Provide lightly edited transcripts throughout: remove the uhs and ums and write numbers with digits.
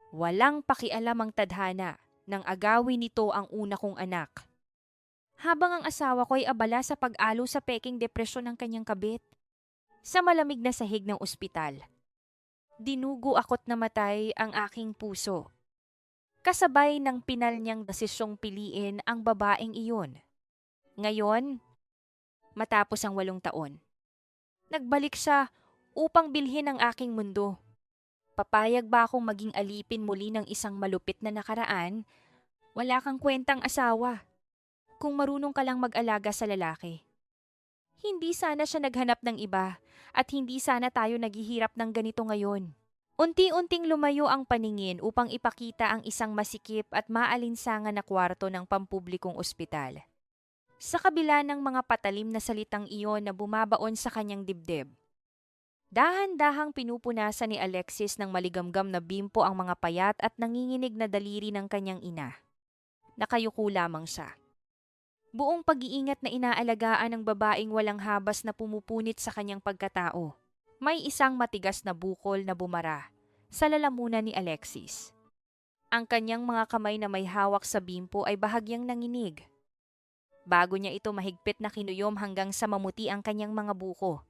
Walang pakialam ang tadhana nang agawin nito ang una kong anak. Habang ang asawa ko ay abala sa pag-alo sa peking depresyon ng kanyang kabit. Sa malamig na sahig ng ospital, dinugo ako't namatay ang aking puso. Kasabay ng pinal niyang desisyong piliin ang babaeng iyon. Ngayon, matapos ang 8 taon, nagbalik siya upang bilhin ang aking mundo. Papayag ba akong maging alipin muli ng isang malupit na nakaraan? Wala kang kwentang asawa kung marunong ka lang mag-alaga sa lalaki. Hindi sana siya naghanap ng iba at hindi sana tayo naghihirap ng ganito ngayon. Unti-unting lumayo ang paningin upang ipakita ang isang masikip at maalinsangan na kwarto ng pampublikong ospital. Sa kabila ng mga patalim na salitang iyon na bumabaon sa kanyang dibdib, dahan-dahang pinupunasan ni Alexis ng maligamgam na bimpo ang mga payat at nanginginig na daliri ng kanyang ina. Nakayuko lamang siya. Buong pag-iingat na inaalagaan ng babaeng walang habas na pumupunit sa kanyang pagkatao. May isang matigas na bukol na bumara sa lalamunan ni Alexis. Ang kanyang mga kamay na may hawak sa bimpo ay bahagyang nanginig. Bago niya ito mahigpit na kinuyom hanggang sa mamuti ang kanyang mga buko.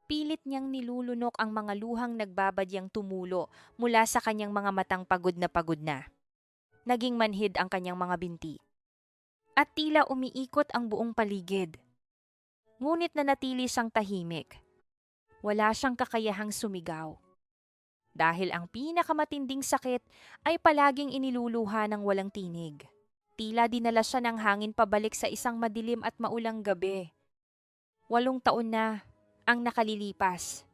Pilit niyang nilulunok ang mga luhang nagbabadyang tumulo mula sa kanyang mga matang pagod na pagod na. Naging manhid ang kanyang mga binti. At tila umiikot ang buong paligid. Ngunit nanatili siyang tahimik. Wala siyang kakayahang sumigaw. Dahil ang pinakamatinding sakit ay palaging iniluluha ng walang tinig. Tila dinala siya ng hangin pabalik sa isang madilim at maulang gabi. 8 taon na ang nakalilipas.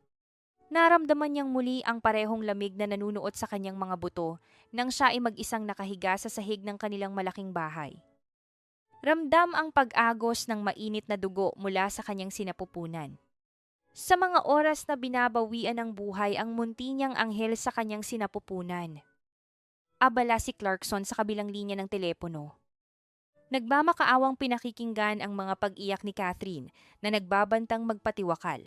Naramdaman niyang muli ang parehong lamig na nanunuot sa kanyang mga buto nang siya ay mag-isang nakahiga sa sahig ng kanilang malaking bahay. Ramdam ang pag-agos ng mainit na dugo mula sa kanyang sinapupunan. Sa mga oras na binabawian ng buhay ang munti niyang anghel sa kanyang sinapupunan. Abala si Clarkson sa kabilang linya ng telepono. Nagmamakaawang pinakikinggan ang mga pag-iyak ni Catherine na nagbabantang magpatiwakal.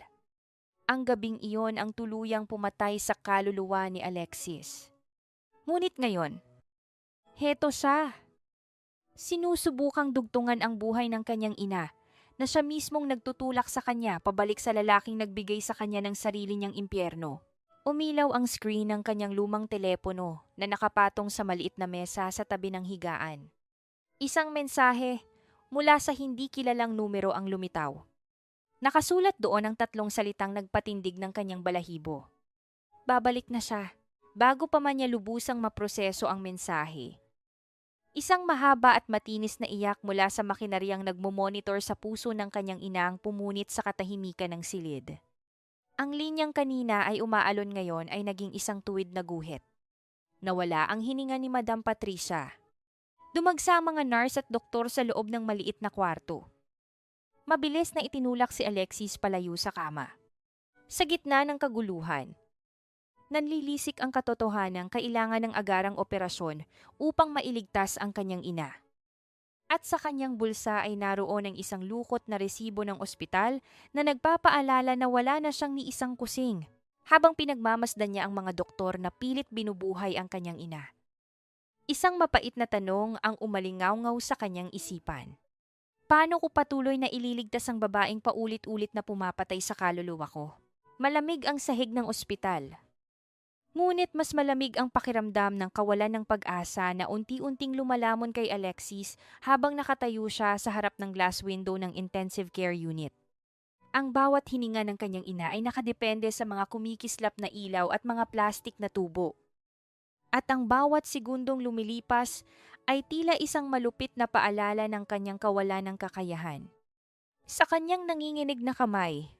Ang gabing iyon ang tuluyang pumatay sa kaluluwa ni Alexis. Ngunit ngayon, heto siya. Sinusubukang dugtungan ang buhay ng kanyang ina na siya mismong nagtutulak sa kanya pabalik sa lalaking nagbigay sa kanya ng sarili niyang impyerno. Umilaw ang screen ng kanyang lumang telepono na nakapatong sa maliit na mesa sa tabi ng higaan. Isang mensahe mula sa hindi kilalang numero ang lumitaw. Nakasulat doon ang 3 salitang nagpatindig ng kanyang balahibo. Babalik na siya, bago pa man niya lubusang maproseso ang mensahe. Isang mahaba at matinis na iyak mula sa makinaryang nagmomonitor sa puso ng kanyang ina ang pumunit sa katahimikan ng silid. Ang linyang kanina ay umaalon ngayon ay naging isang tuwid na guhit. Nawala ang hininga ni Madam Patricia. Dumagsa ang mga nurse at doktor sa loob ng maliit na kwarto. Mabilis na itinulak si Alexis palayo sa kama. Sa gitna ng kaguluhan, nanlilisik ang katotohanang kailangan ng agarang operasyon upang mailigtas ang kanyang ina. At sa kanyang bulsa ay naroon ang isang lukot na resibo ng ospital na nagpapaalala na wala na siyang ni isang kusing, habang pinagmamasdan niya ang mga doktor na pilit binubuhay ang kanyang ina. Isang mapait na tanong ang umalingaw-ngaw sa kanyang isipan. Paano ko patuloy na ililigtas ang babaeng paulit-ulit na pumapatay sa kaluluwa ko? Malamig ang sahig ng ospital. Ngunit mas malamig ang pakiramdam ng kawalan ng pag-asa na unti-unting lumalamon kay Alexis habang nakatayo siya sa harap ng glass window ng intensive care unit. Ang bawat hininga ng kanyang ina ay nakadepende sa mga kumikislap na ilaw at mga plastik na tubo. At ang bawat segundong lumilipas ay tila isang malupit na paalala ng kanyang kawalan ng kakayahan. Sa kanyang nanginginig na kamay,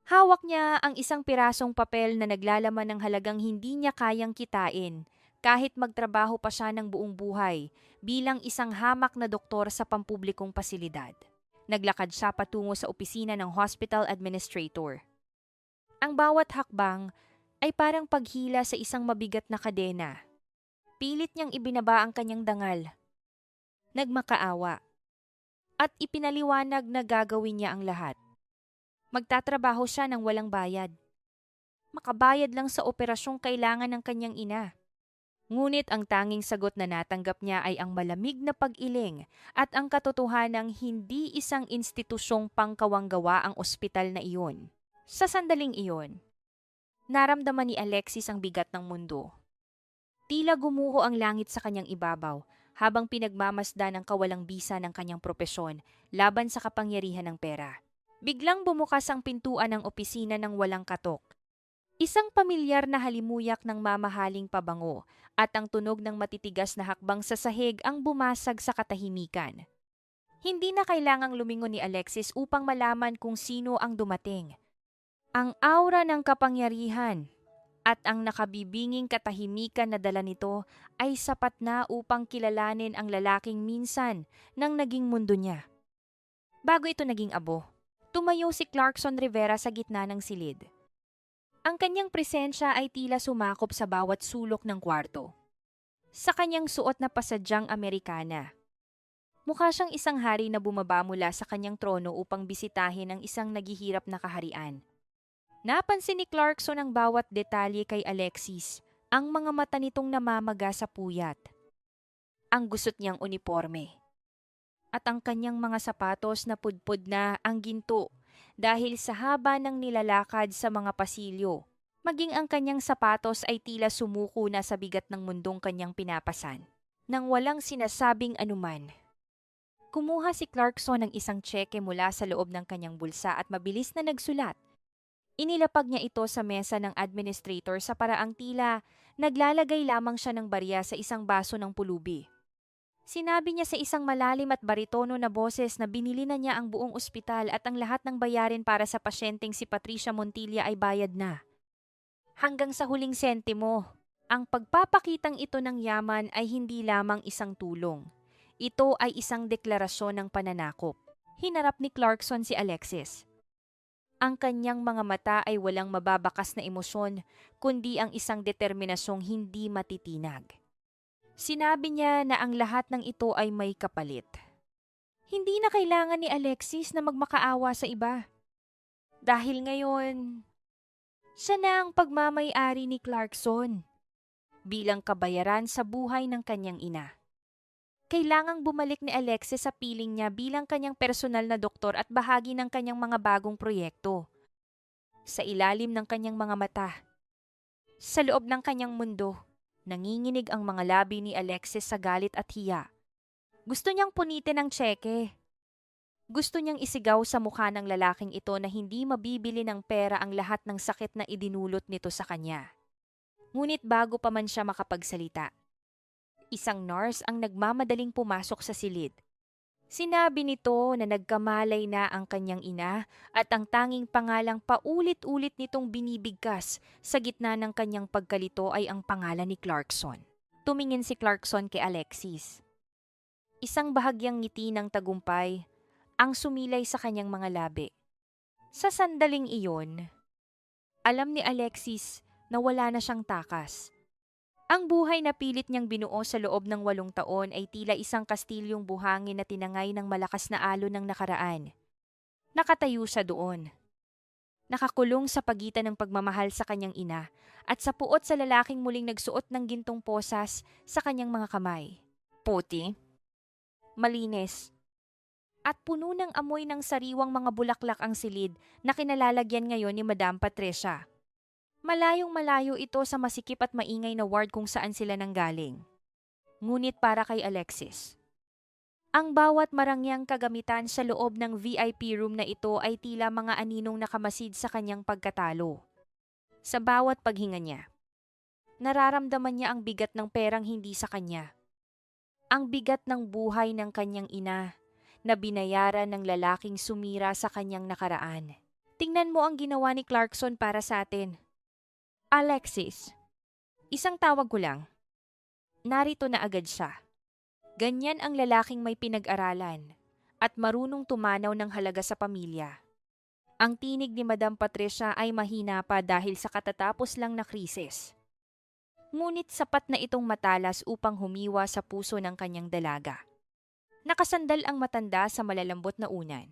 hawak niya ang isang pirasong papel na naglalaman ng halagang hindi niya kayang kitain kahit magtrabaho pa siya ng buong buhay bilang isang hamak na doktor sa pampublikong pasilidad. Naglakad siya patungo sa opisina ng hospital administrator. Ang bawat hakbang ay parang paghila sa isang mabigat na kadena. Pilit niyang ibinaba ang kanyang dangal. Nagmakaawa. At ipinaliwanag na gagawin niya ang lahat. Magtatrabaho siya ng walang bayad. Makabayad lang sa operasyong kailangan ng kanyang ina. Ngunit ang tanging sagot na natanggap niya ay ang malamig na pag-iling at ang katotohanang hindi isang institusyong pangkawanggawa ang ospital na iyon. Sa sandaling iyon, naramdaman ni Alexis ang bigat ng mundo. Tila gumuho ang langit sa kanyang ibabaw habang pinagmamasda ng kawalang bisa ng kanyang propesyon laban sa kapangyarihan ng pera. Biglang bumukas ang pintuan ng opisina ng walang katok. Isang pamilyar na halimuyak ng mamahaling pabango at ang tunog ng matitigas na hakbang sa sahig ang bumasag sa katahimikan. Hindi na kailangang lumingon ni Alexis upang malaman kung sino ang dumating. Ang aura ng kapangyarihan at ang nakabibinging katahimikan na dala nito ay sapat na upang kilalanin ang lalaking minsan nang naging mundo niya. Bago ito naging abo, tumayo si Clarkson Rivera sa gitna ng silid. Ang kanyang presensya ay tila sumakop sa bawat sulok ng kwarto. Sa kanyang suot na pasadyang Amerikana, mukha siyang isang hari na bumaba mula sa kanyang trono upang bisitahin ang isang naghihirap na kaharian. Napansin ni Clarkson ang bawat detalye kay Alexis, ang mga mata nitong namamaga sa puyat, ang gusot niyang uniforme, at ang kanyang mga sapatos na pudpud na ang ginto dahil sa haba ng nilalakad sa mga pasilyo. Maging ang kanyang sapatos ay tila sumuko na sa bigat ng mundong kanyang pinapasan. Nang walang sinasabing anuman, kumuha si Clarkson ng isang tseke mula sa loob ng kanyang bulsa at mabilis na nagsulat. Inilapag niya ito sa mesa ng administrator sa paraang tila naglalagay lamang siya ng barya sa isang baso ng pulubi. Sinabi niya sa isang malalim at baritono na boses na binili na niya ang buong ospital at ang lahat ng bayarin para sa pasyenteng si Patricia Montilla ay bayad na. Hanggang sa huling sentimo, ang pagpapakitang ito ng yaman ay hindi lamang isang tulong. Ito ay isang deklarasyon ng pananakop. Hinarap ni Clarkson si Alexis. Ang kanyang mga mata ay walang mababakas na emosyon, kundi ang isang determinasyong hindi matitinag. Sinabi niya na ang lahat ng ito ay may kapalit. Hindi na kailangan ni Alexis na magmakaawa sa iba. Dahil ngayon, siya na ang pagmamay-ari ni Clarkson bilang kabayaran sa buhay ng kanyang ina. Kailangang bumalik ni Alexis sa piling niya bilang kanyang personal na doktor at bahagi ng kanyang mga bagong proyekto. Sa ilalim ng kanyang mga mata, sa loob ng kanyang mundo, nanginginig ang mga labi ni Alexis sa galit at hiya. Gusto niyang punitin ang tseke. Gusto niyang isigaw sa mukha ng lalaking ito na hindi mabibili ng pera ang lahat ng sakit na idinulot nito sa kanya. Ngunit bago pa man siya makapagsalita, isang nurse ang nagmamadaling pumasok sa silid. Sinabi nito na nagkamalay na ang kanyang ina at ang tanging pangalang paulit-ulit nitong binibigkas sa gitna ng kanyang pagkalito ay ang pangalan ni Clarkson. Tumingin si Clarkson kay Alexis. Isang bahagyang ngiti ng tagumpay ang sumilay sa kanyang mga labi. Sa sandaling iyon, alam ni Alexis na wala na siyang takas. Ang buhay na pilit niyang binuo sa loob ng 8 taon ay tila isang kastilyong buhangin na tinangay ng malakas na alon ng nakaraan. Nakatayo siya doon. Nakakulong sa pagitan ng pagmamahal sa kanyang ina at sa puot sa lalaking muling nagsuot ng gintong posas sa kanyang mga kamay. Puti, malinis, at puno ng amoy ng sariwang mga bulaklak ang silid na kinalalagyan ngayon ni Madam Patricia. Malayong-malayo ito sa masikip at maingay na ward kung saan sila nanggaling. Ngunit para kay Alexis, ang bawat marangyang kagamitan sa loob ng VIP room na ito ay tila mga aninong nakamasid sa kanyang pagkatalo. Sa bawat paghinga niya, nararamdaman niya ang bigat ng perang hindi sa kanya. Ang bigat ng buhay ng kanyang ina na binayaran ng lalaking sumira sa kanyang nakaraan. Tingnan mo ang ginawa ni Clarkson para sa atin. Alexis, isang tawag ko lang. Narito na agad siya. Ganyan ang lalaking may pinag-aralan at marunong tumanaw ng halaga sa pamilya. Ang tinig ni Madam Patricia ay mahina pa dahil sa katatapos lang na krisis. Ngunit sapat na itong matalas upang humiwa sa puso ng kanyang dalaga. Nakasandal ang matanda sa malalambot na unan.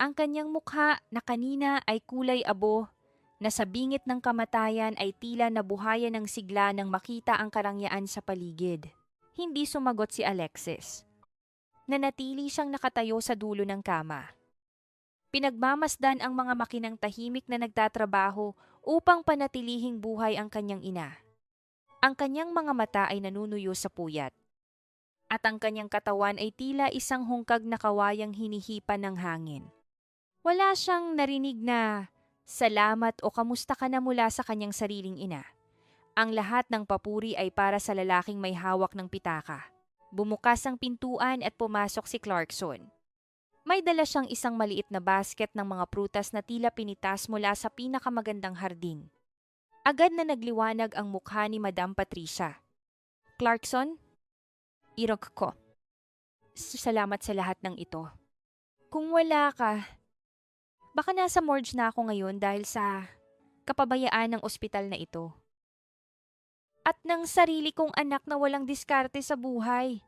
Ang kanyang mukha na kanina ay kulay abo, na sa bingit ng kamatayan ay tila nabuhayan ng sigla nang makita ang karangyaan sa paligid. Hindi sumagot si Alexis. Nanatili siyang nakatayo sa dulo ng kama. Pinagmamasdan ang mga makinang tahimik na nagtatrabaho upang panatilihing buhay ang kanyang ina. Ang kanyang mga mata ay nanunuyo sa puyat. At ang kanyang katawan ay tila isang hungkag na kawayang hinihipan ng hangin. Wala siyang narinig na salamat o kamusta ka na mula sa kanyang sariling ina. Ang lahat ng papuri ay para sa lalaking may hawak ng pitaka. Bumukas ang pintuan at pumasok si Clarkson. May dala siyang isang maliit na basket ng mga prutas na tila pinitas mula sa pinakamagandang hardin. Agad na nagliwanag ang mukha ni Madam Patricia. Clarkson? Irok ko. Salamat sa lahat ng ito. Kung wala ka, baka nasa morgue na ako ngayon dahil sa kapabayaan ng ospital na ito. At ng sarili kong anak na walang diskarte sa buhay.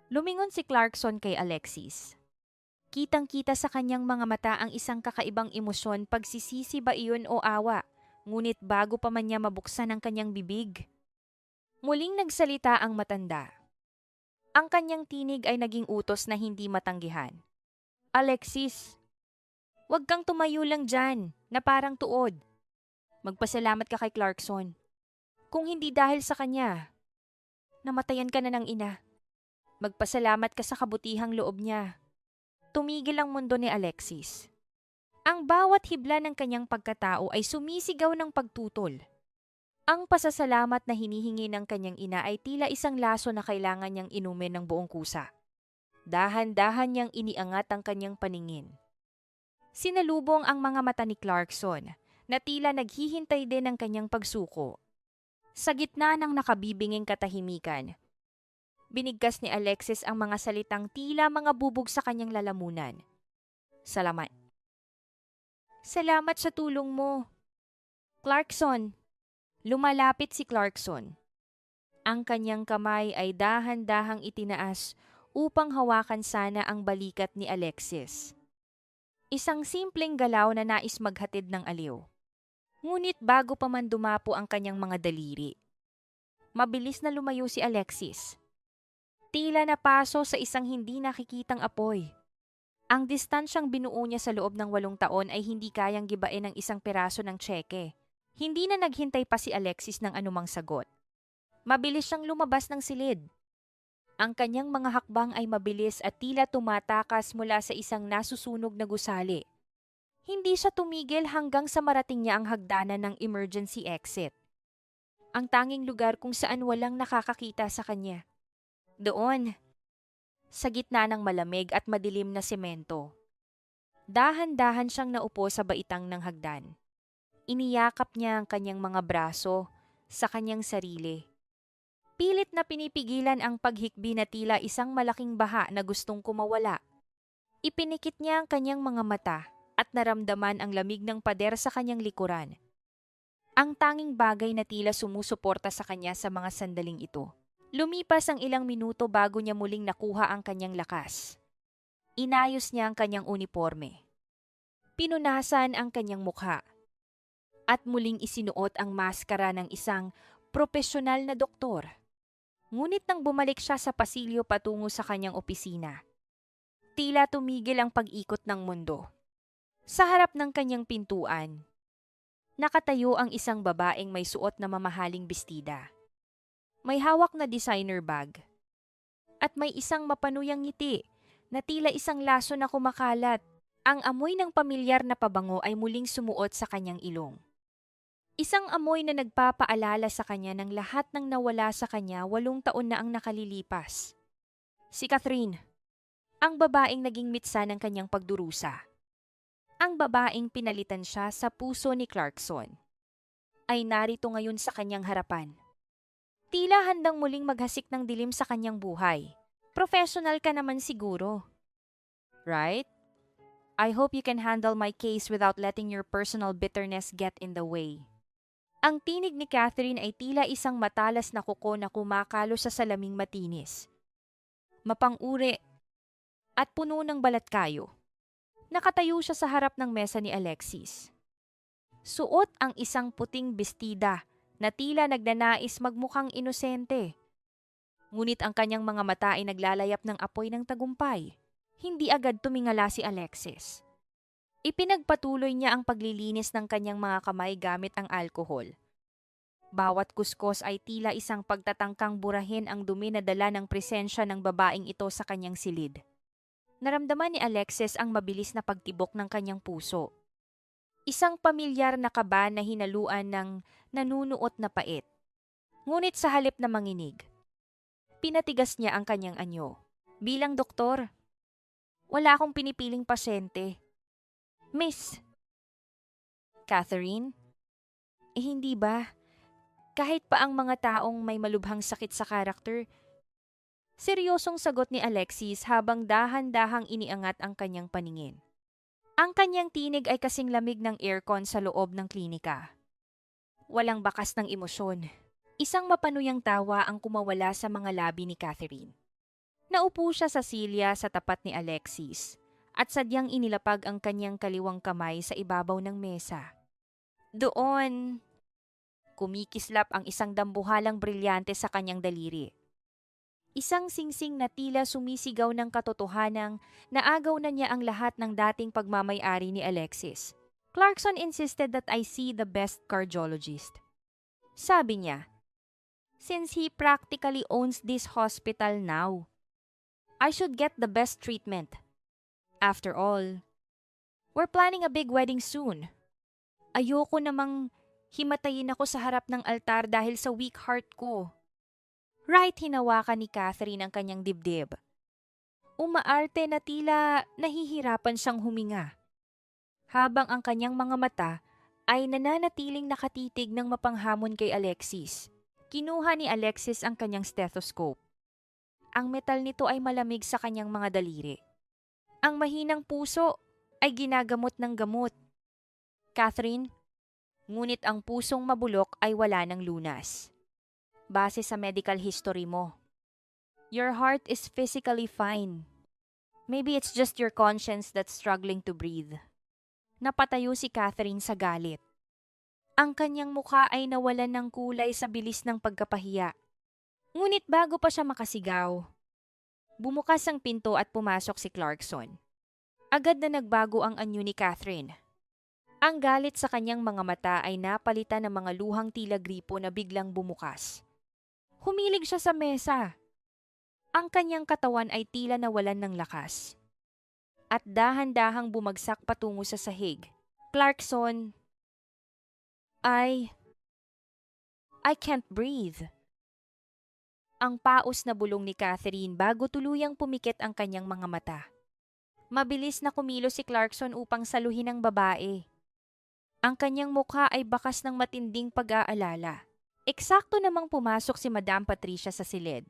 Lumingon si Clarkson kay Alexis. Kitang-kita sa kanyang mga mata ang isang kakaibang emosyon, pagsisisi ba iyon o awa, ngunit bago pa man niya mabuksan ang kanyang bibig. Muling nagsalita ang matanda. Ang kanyang tinig ay naging utos na hindi matanggihan. Alexis, huwag kang tumayo lang dyan, na parang tuod. Magpasalamat ka kay Clarkson. Kung hindi dahil sa kanya, namatayan ka na ng ina. Magpasalamat ka sa kabutihang loob niya. Tumigil ang mundo ni Alexis. Ang bawat hibla ng kanyang pagkatao ay sumisigaw ng pagtutol. Ang pasasalamat na hinihingi ng kanyang ina ay tila isang laso na kailangan niyang inumin ng buong kusa. Dahan-dahan niyang iniangat ang kanyang paningin. Sinalubong ang mga mata ni Clarkson na tila naghihintay din ng kanyang pagsuko. Sa gitna ng nakabibinging katahimikan, binigkas ni Alexis ang mga salitang tila mga bubog sa kanyang lalamunan. Salamat. Salamat sa tulong mo. Clarkson. Lumalapit si Clarkson. Ang kanyang kamay ay dahan-dahang itinaas upang hawakan sana ang balikat ni Alexis. Isang simpleng galaw na nais maghatid ng aliw. Ngunit bago pa man dumapo ang kanyang mga daliri, mabilis na lumayo si Alexis. Tila napaso sa isang hindi nakikitang apoy. Ang distansyang binuo niya sa loob ng 8 taon ay hindi kayang gibain ng isang piraso ng tseke. Hindi na naghintay pa si Alexis ng anumang sagot. Mabilis siyang lumabas ng silid. Ang kanyang mga hakbang ay mabilis at tila tumatakas mula sa isang nasusunog na gusali. Hindi siya tumigil hanggang sa marating niya ang hagdanan ng emergency exit. Ang tanging lugar kung saan walang nakakakita sa kanya. Doon, sa gitna ng malamig at madilim na semento. Dahan-dahan siyang naupo sa baitang ng hagdan. Iniyakap niya ang kanyang mga braso sa kanyang sarili. Pilit na pinipigilan ang paghikbi na tila isang malaking baha na gustong kumawala. Ipinikit niya ang kanyang mga mata at naramdaman ang lamig ng pader sa kanyang likuran. Ang tanging bagay na tila sumusuporta sa kanya sa mga sandaling ito. Lumipas ang ilang minuto bago niya muling nakuha ang kanyang lakas. Inayos niya ang kanyang uniforme. Pinunasan ang kanyang mukha. At muling isinuot ang maskara ng isang propesyonal na doktor. Ngunit nang bumalik siya sa pasilyo patungo sa kanyang opisina, tila tumigil ang pag-ikot ng mundo. Sa harap ng kanyang pintuan, nakatayo ang isang babaeng may suot na mamahaling bestida. May hawak na designer bag. At may isang mapanuyang ngiti na tila isang laso na kumakalat. Ang amoy ng pamilyar na pabango ay muling sumuot sa kanyang ilong. Isang amoy na nagpapaalala sa kanya ng lahat ng nawala sa kanya 8 taon na ang nakalilipas. Si Catherine, ang babaeng naging mitsa ng kanyang pagdurusa. Ang babaeng pinalitan siya sa puso ni Clarkson, ay narito ngayon sa kanyang harapan. Tila handang muling maghasik ng dilim sa kanyang buhay. Professional ka naman siguro. Right? I hope you can handle my case without letting your personal bitterness get in the way. Ang tinig ni Catherine ay tila isang matalas na kuko na kumakalo sa salaming matinis. Mapang-uri at puno ng balat kayo. Nakatayo siya sa harap ng mesa ni Alexis. Suot ang isang puting bestida na tila nagnanais magmukhang inosente. Ngunit ang kanyang mga mata ay naglalayap ng apoy ng tagumpay. Hindi agad tumingala si Alexis. Ipinagpatuloy niya ang paglilinis ng kanyang mga kamay gamit ang alkohol. Bawat kuskos ay tila isang pagtatangkang burahin ang dumi na dala ng presensya ng babaeng ito sa kanyang silid. Naramdaman ni Alexis ang mabilis na pagtibok ng kanyang puso. Isang pamilyar na kaba na hinaluan ng nanunuot na pait. Ngunit sa halip na manginig, pinatigas niya ang kanyang anyo. Bilang doktor, wala akong pinipiling pasyente. Miss Catherine? Hindi ba? Kahit pa ang mga taong may malubhang sakit sa karakter, seryosong sagot ni Alexis habang dahan-dahang iniangat ang kanyang paningin. Ang kanyang tinig ay kasing lamig ng aircon sa loob ng klinika. Walang bakas ng emosyon. Isang mapanuyang tawa ang kumawala sa mga labi ni Catherine. Naupo siya sa silya sa tapat ni Alexis at sadyang inilapag ang kanyang kaliwang kamay sa ibabaw ng mesa. Doon, kumikislap ang isang dambuhalang brilyante sa kanyang daliri. Isang singsing na tila sumisigaw ng katotohanang naagaw na niya ang lahat ng dating pagmamay-ari ni Alexis. Clarkson insisted that I see the best cardiologist. Sabi niya, since he practically owns this hospital now, I should get the best treatment. After all, we're planning a big wedding soon. Ayoko namang himatayin ako sa harap ng altar dahil sa weak heart ko. Right, hinawakan ni Catherine ang kanyang dibdib. Umaarte na tila nahihirapan siyang huminga. Habang ang kanyang mga mata ay nananatiling nakatitig ng mapanghamon kay Alexis. Kinuha ni Alexis ang kanyang stethoscope. Ang metal nito ay malamig sa kanyang mga daliri. Ang mahinang puso ay ginagamot ng gamot. Catherine, ngunit ang pusong mabulok ay wala ng lunas. Base sa medical history mo, your heart is physically fine. Maybe it's just your conscience that's struggling to breathe. Napatayo si Catherine sa galit. Ang kanyang mukha ay nawalan ng kulay sa bilis ng pagkapahiya. Ngunit bago pa siya makasigaw, bumukas ang pinto at pumasok si Clarkson. Agad na nagbago ang anyo ni Catherine. Ang galit sa kanyang mga mata ay napalitan ng mga luhang tila gripo na biglang bumukas. Humilig siya sa mesa. Ang kanyang katawan ay tila nawalan ng lakas. At dahan-dahang bumagsak patungo sa sahig. Clarkson, I can't breathe. Ang paos na bulong ni Catherine bago tuluyang pumikit ang kanyang mga mata. Mabilis na kumilos si Clarkson upang saluhin ang babae. Ang kanyang mukha ay bakas ng matinding pag-aalala. Eksakto namang pumasok si Madam Patricia sa silid.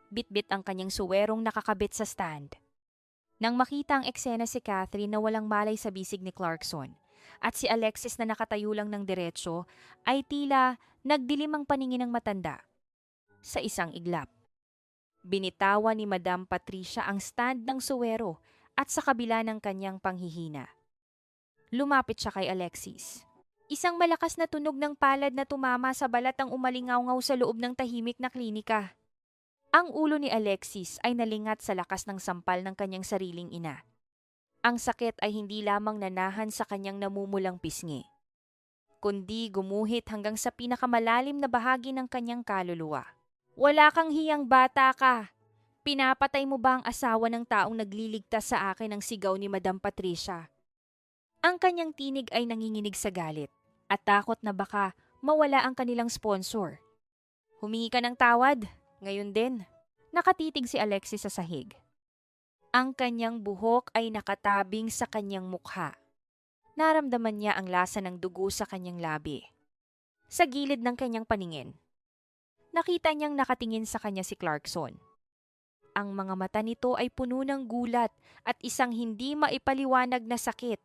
Bitbit ang kanyang suwerong nakakabit sa stand. Nang makita ang eksena si Catherine na walang malay sa bisig ni Clarkson at si Alexis na nakatayo lang ng diretsyo ay tila nagdilim ang paningin ng matanda. Sa isang iglap, binitawan ni Madam Patricia ang stand ng suwero at sa kabila ng kanyang panghihina. Lumapit siya kay Alexis. Isang malakas na tunog ng palad na tumama sa balat ang umalingaw-ngaw sa loob ng tahimik na klinika. Ang ulo ni Alexis ay nalingat sa lakas ng sampal ng kanyang sariling ina. Ang sakit ay hindi lamang nanahan sa kanyang namumulang pisngi, kundi gumuhit hanggang sa pinakamalalim na bahagi ng kanyang kaluluwa. Wala kang hiyang bata ka! Pinapatay mo ba ang asawa ng taong nagliligtas sa akin ng sigaw ni Madam Patricia? Ang kanyang tinig ay nanginginig sa galit at takot na baka mawala ang kanilang sponsor. Humingi ka ng tawad, ngayon din. Nakatitig si Alexis sa sahig. Ang kanyang buhok ay nakatabing sa kanyang mukha. Naramdaman niya ang lasa ng dugo sa kanyang labi. Sa gilid ng kanyang paningin, nakita niyang nakatingin sa kanya si Clarkson. Ang mga mata nito ay puno ng gulat at isang hindi maipaliwanag na sakit.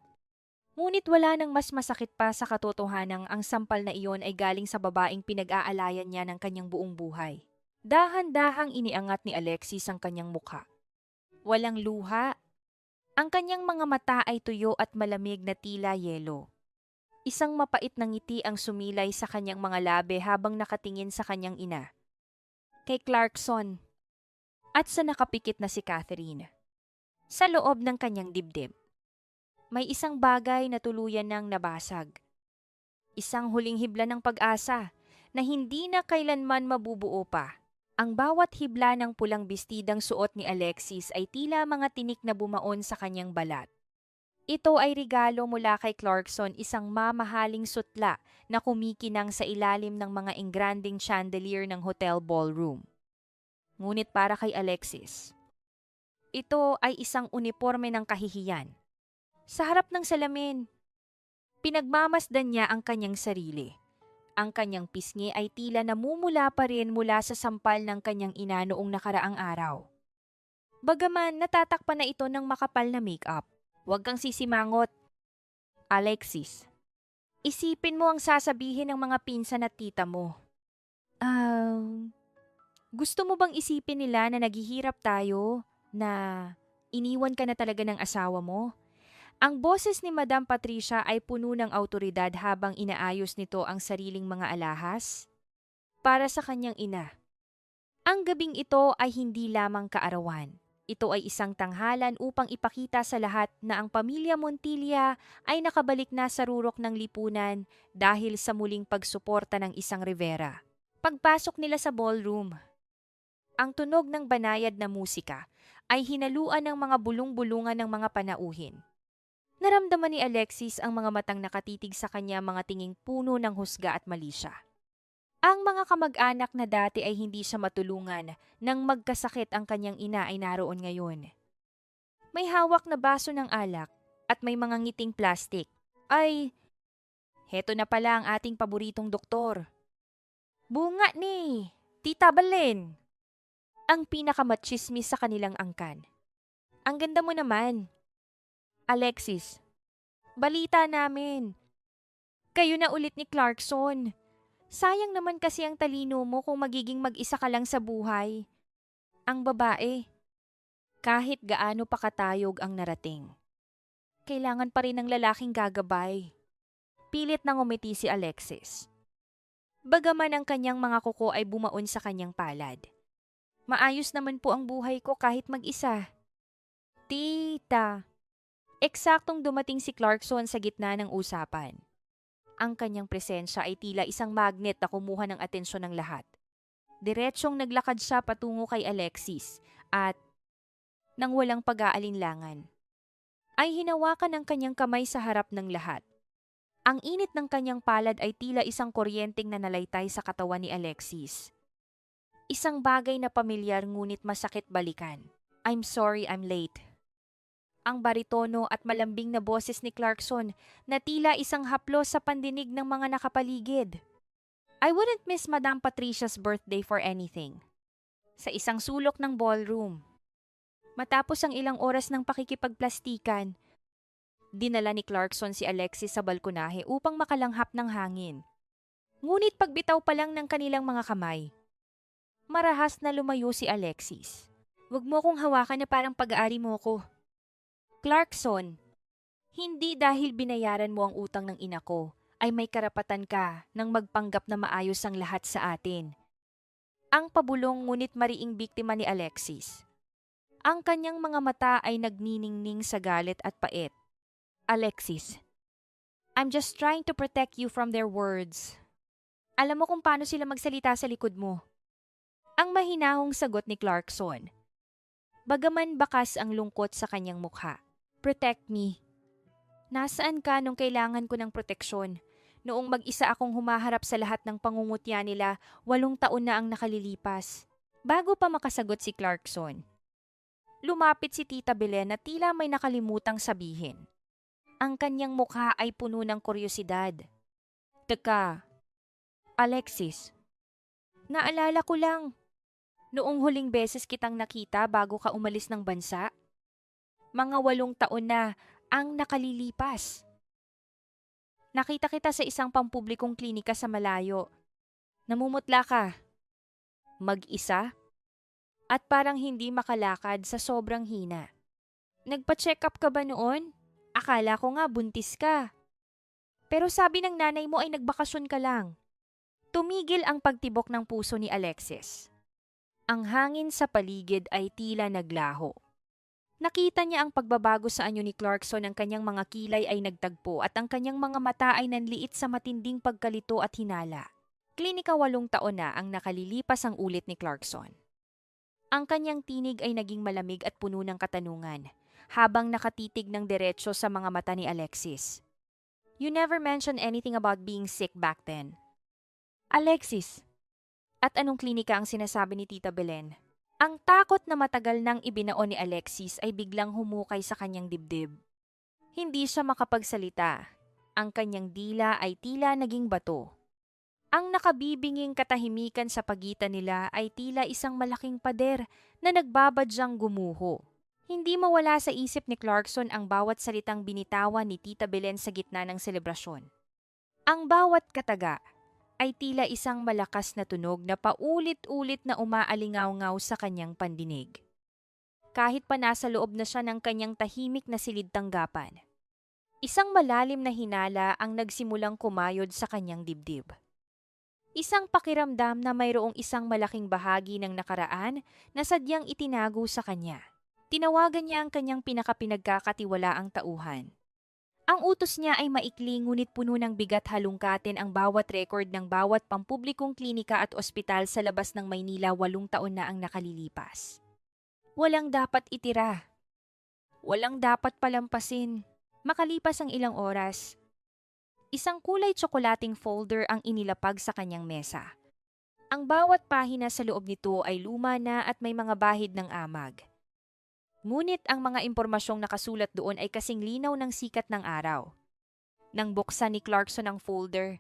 Ngunit wala nang mas masakit pa sa katotohanang ang sampal na iyon ay galing sa babaeng pinag-aalayan niya ng kanyang buong buhay. Dahan-dahang iniangat ni Alexis ang kanyang mukha. Walang luha. Ang kanyang mga mata ay tuyo at malamig na tila yelo. Isang mapait na ngiti ang sumilay sa kanyang mga labi habang nakatingin sa kanyang ina, kay Clarkson, at sa nakapikit na si Catherine. Sa loob ng kanyang dibdib, may isang bagay na tuluyan ng nabasag. Isang huling hibla ng pag-asa na hindi na kailanman mabubuo pa. Ang bawat hibla ng pulang bestidang suot ni Alexis ay tila mga tinik na bumaon sa kanyang balat. Ito ay regalo mula kay Clarkson, isang mamahaling sutla na kumikinang sa ilalim ng mga engranding chandelier ng hotel ballroom. Ngunit para kay Alexis, ito ay isang uniforme ng kahihiyan. Sa harap ng salamin, pinagmamasdan niya ang kanyang sarili. Ang kanyang pisngi ay tila namumula pa rin mula sa sampal ng kanyang ina noong nakaraang araw. Bagaman natatakpan na ito ng makapal na make-up. Huwag kang sisimangot, Alexis. Isipin mo ang sasabihin ng mga pinsan at tita mo. Gusto mo bang isipin nila na naghihirap tayo, na iniwan ka na talaga ng asawa mo? Ang boses ni Madam Patricia ay puno ng awtoridad habang inaayos nito ang sariling mga alahas para sa kanyang ina. Ang gabing ito ay hindi lamang kaarawan. Ito ay isang tanghalan upang ipakita sa lahat na ang pamilya Montilla ay nakabalik na sa rurok ng lipunan dahil sa muling pagsuporta ng isang Rivera. Pagpasok nila sa ballroom, ang tunog ng banayad na musika ay hinaluan ng mga bulong-bulungan ng mga panauhin. Naramdaman ni Alexis ang mga matang nakatitig sa kanya, mga tinging puno ng husga at malisya. Ang mga kamag-anak na dati ay hindi siya matulungan nang magkasakit ang kanyang ina ay naroon ngayon. May hawak na baso ng alak at may mga ngiting plastik. Ay, heto na pala ang ating paboritong doktor. Bunga ni Tita Belen, ang pinakamatchismis sa kanilang angkan. Ang ganda mo naman. Alexis, balita namin. Kayo na ulit ni Clarkson. Sayang naman kasi ang talino mo kung magiging mag-isa ka lang sa buhay. Ang babae, kahit gaano pa katayog ang narating, kailangan pa rin ng lalaking gagabay. Pilit na ngumiti si Alexis. Bagaman ang kanyang mga kuko ay bumaon sa kanyang palad. Maayos naman po ang buhay ko kahit mag-isa. Tita, eksaktong dumating si Clarkson sa gitna ng usapan. Ang kanyang presensya ay tila isang magnet na kumuha ng atensyon ng lahat. Diretsyong naglakad siya patungo kay Alexis at, nang walang pag-aalinlangan, ay hinawakan ang kanyang kamay sa harap ng lahat. Ang init ng kanyang palad ay tila isang kuryenteng nanalaitay sa katawan ni Alexis. Isang bagay na pamilyar ngunit masakit balikan. I'm sorry I'm late. Ang baritono at malambing na boses ni Clarkson na tila isang haplos sa pandinig ng mga nakapaligid. I wouldn't miss Madam Patricia's birthday for anything. Sa isang sulok ng ballroom, matapos ang ilang oras ng pakikipagplastikan, dinala ni Clarkson si Alexis sa balkonahe upang makalanghap ng hangin. Ngunit pagbitaw pa lang ng kanilang mga kamay, marahas na lumayo si Alexis. Huwag mo kong hawakan na parang pag-aari mo ko. Clarkson, hindi dahil binayaran mo ang utang ng ina ko, ay may karapatan ka nang magpanggap na maayos ang lahat sa atin. Ang pabulong ngunit mariing biktima ni Alexis. Ang kanyang mga mata ay nagniningning sa galit at pait. Alexis, I'm just trying to protect you from their words. Alam mo kung paano sila magsalita sa likod mo. Ang mahinahong sagot ni Clarkson. Bagaman bakas ang lungkot sa kanyang mukha. Protect me. Nasaan ka nung kailangan ko ng proteksyon? Noong mag-isa akong humaharap sa lahat ng pangungutya nila, 8 taon na ang nakalilipas. Bago pa makasagot si Clarkson, lumapit si Tita Belen na tila may nakalimutang sabihin. Ang kanyang mukha ay puno ng kuryosidad. Teka, Alexis, naalala ko lang. Noong huling beses kitang nakita bago ka umalis ng bansa, mga 8 taon na ang nakalilipas. Nakita kita sa isang pampublikong klinika sa malayo. Namumutla ka. Mag-isa? At parang hindi makalakad sa sobrang hina. Nagpa-check up ka ba noon? Akala ko nga buntis ka. Pero sabi ng nanay mo ay nagbakasyon ka lang. Tumigil ang pagtibok ng puso ni Alexis. Ang hangin sa paligid ay tila naglaho. Nakita niya ang pagbabago sa anyo ni Clarkson, ang kanyang mga kilay ay nagtagpo at ang kanyang mga mata ay nanliit sa matinding pagkalito at hinala. Klinika 8 taon na ang nakalilipas ang ulit ni Clarkson. Ang kanyang tinig ay naging malamig at puno ng katanungan, habang nakatitig ng diretsyo sa mga mata ni Alexis. You never mentioned anything about being sick back then. Alexis, at anong klinika ang sinasabi ni Tita Belen? Ang takot na matagal nang ibinaon ni Alexis ay biglang humukay sa kanyang dibdib. Hindi siya makapagsalita. Ang kanyang dila ay tila naging bato. Ang nakabibinging katahimikan sa pagitan nila ay tila isang malaking pader na nagbabadyang gumuho. Hindi mawala sa isip ni Clarkson ang bawat salitang binitawan ni Tita Belen sa gitna ng selebrasyon. Ang bawat kataga ay tila isang malakas na tunog na paulit-ulit na umaalingaw-ngaw sa kanyang pandinig. Kahit pa nasa loob na siya ng kanyang tahimik na silid tanggapan. Isang malalim na hinala ang nagsimulang kumayod sa kanyang dibdib. Isang pakiramdam na mayroong isang malaking bahagi ng nakaraan na sadyang itinago sa kanya. Tinawagan niya ang kanyang pinakapinagkakatiwalaang tauhan. Ang utos niya ay maikli ngunit puno ng bigat, halungkatin ang bawat record ng bawat pampublikong klinika at ospital sa labas ng Maynila 8 taon na ang nakalilipas. Walang dapat itira. Walang dapat palampasin. Makalipas ang ilang oras, isang kulay tsokolating folder ang inilapag sa kanyang mesa. Ang bawat pahina sa loob nito ay luma na at may mga bahid ng amag. Ngunit ang mga impormasyong nakasulat doon ay kasing linaw ng sikat ng araw. Nang buksan ni Clarkson ang folder,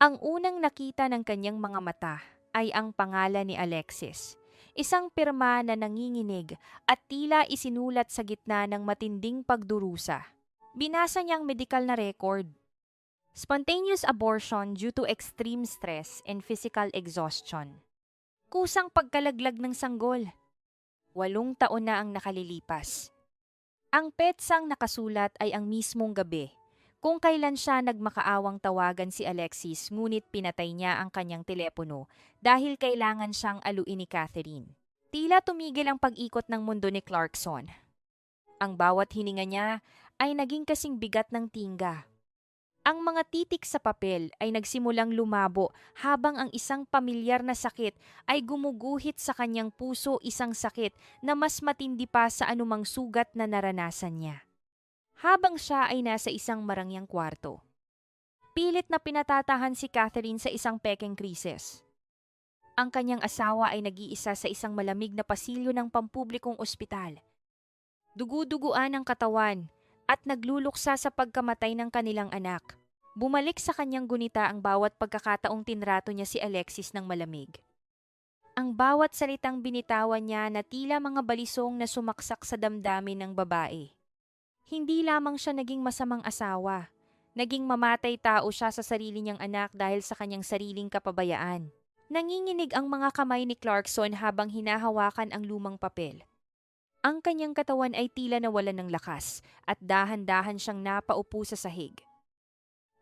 ang unang nakita ng kanyang mga mata ay ang pangalan ni Alexis. Isang pirma na nanginginig at tila isinulat sa gitna ng matinding pagdurusa. Binasa niya ang medikal na record. Spontaneous abortion due to extreme stress and physical exhaustion. Kusang pagkalaglag ng sanggol. 8 taon na ang nakalilipas. Ang petsang nakasulat ay ang mismong gabi, kung kailan siya nagmakaawang tawagan si Alexis ngunit pinatay niya ang kanyang telepono dahil kailangan siyang aluin ni Catherine. Tila tumigil ang pag-ikot ng mundo ni Clarkson. Ang bawat hininga niya ay naging kasing bigat ng tingga. Ang mga titik sa papel ay nagsimulang lumabo habang ang isang pamilyar na sakit ay gumuguhit sa kanyang puso, isang sakit na mas matindi pa sa anumang sugat na naranasan niya. Habang siya ay nasa isang marangyang kwarto, pilit na pinatatahan si Catherine sa isang pekeng krisis. Ang kanyang asawa ay nag-iisa sa isang malamig na pasilyo ng pampublikong ospital. Dugu-duguan ang katawan at nagluluksa sa pagkamatay ng kanilang anak. Bumalik sa kanyang gunita ang bawat pagkakataong tinrato niya si Alexis ng malamig. Ang bawat salitang binitawan niya na tila mga balisong na sumaksak sa damdamin ng babae. Hindi lamang siya naging masamang asawa. Naging mamatay tao siya sa sarili niyang anak dahil sa kanyang sariling kapabayaan. Nanginginig ang mga kamay ni Clarkson habang hinahawakan ang lumang papel. Ang kanyang katawan ay tila nawalan ng lakas at dahan-dahan siyang napaupo sa sahig.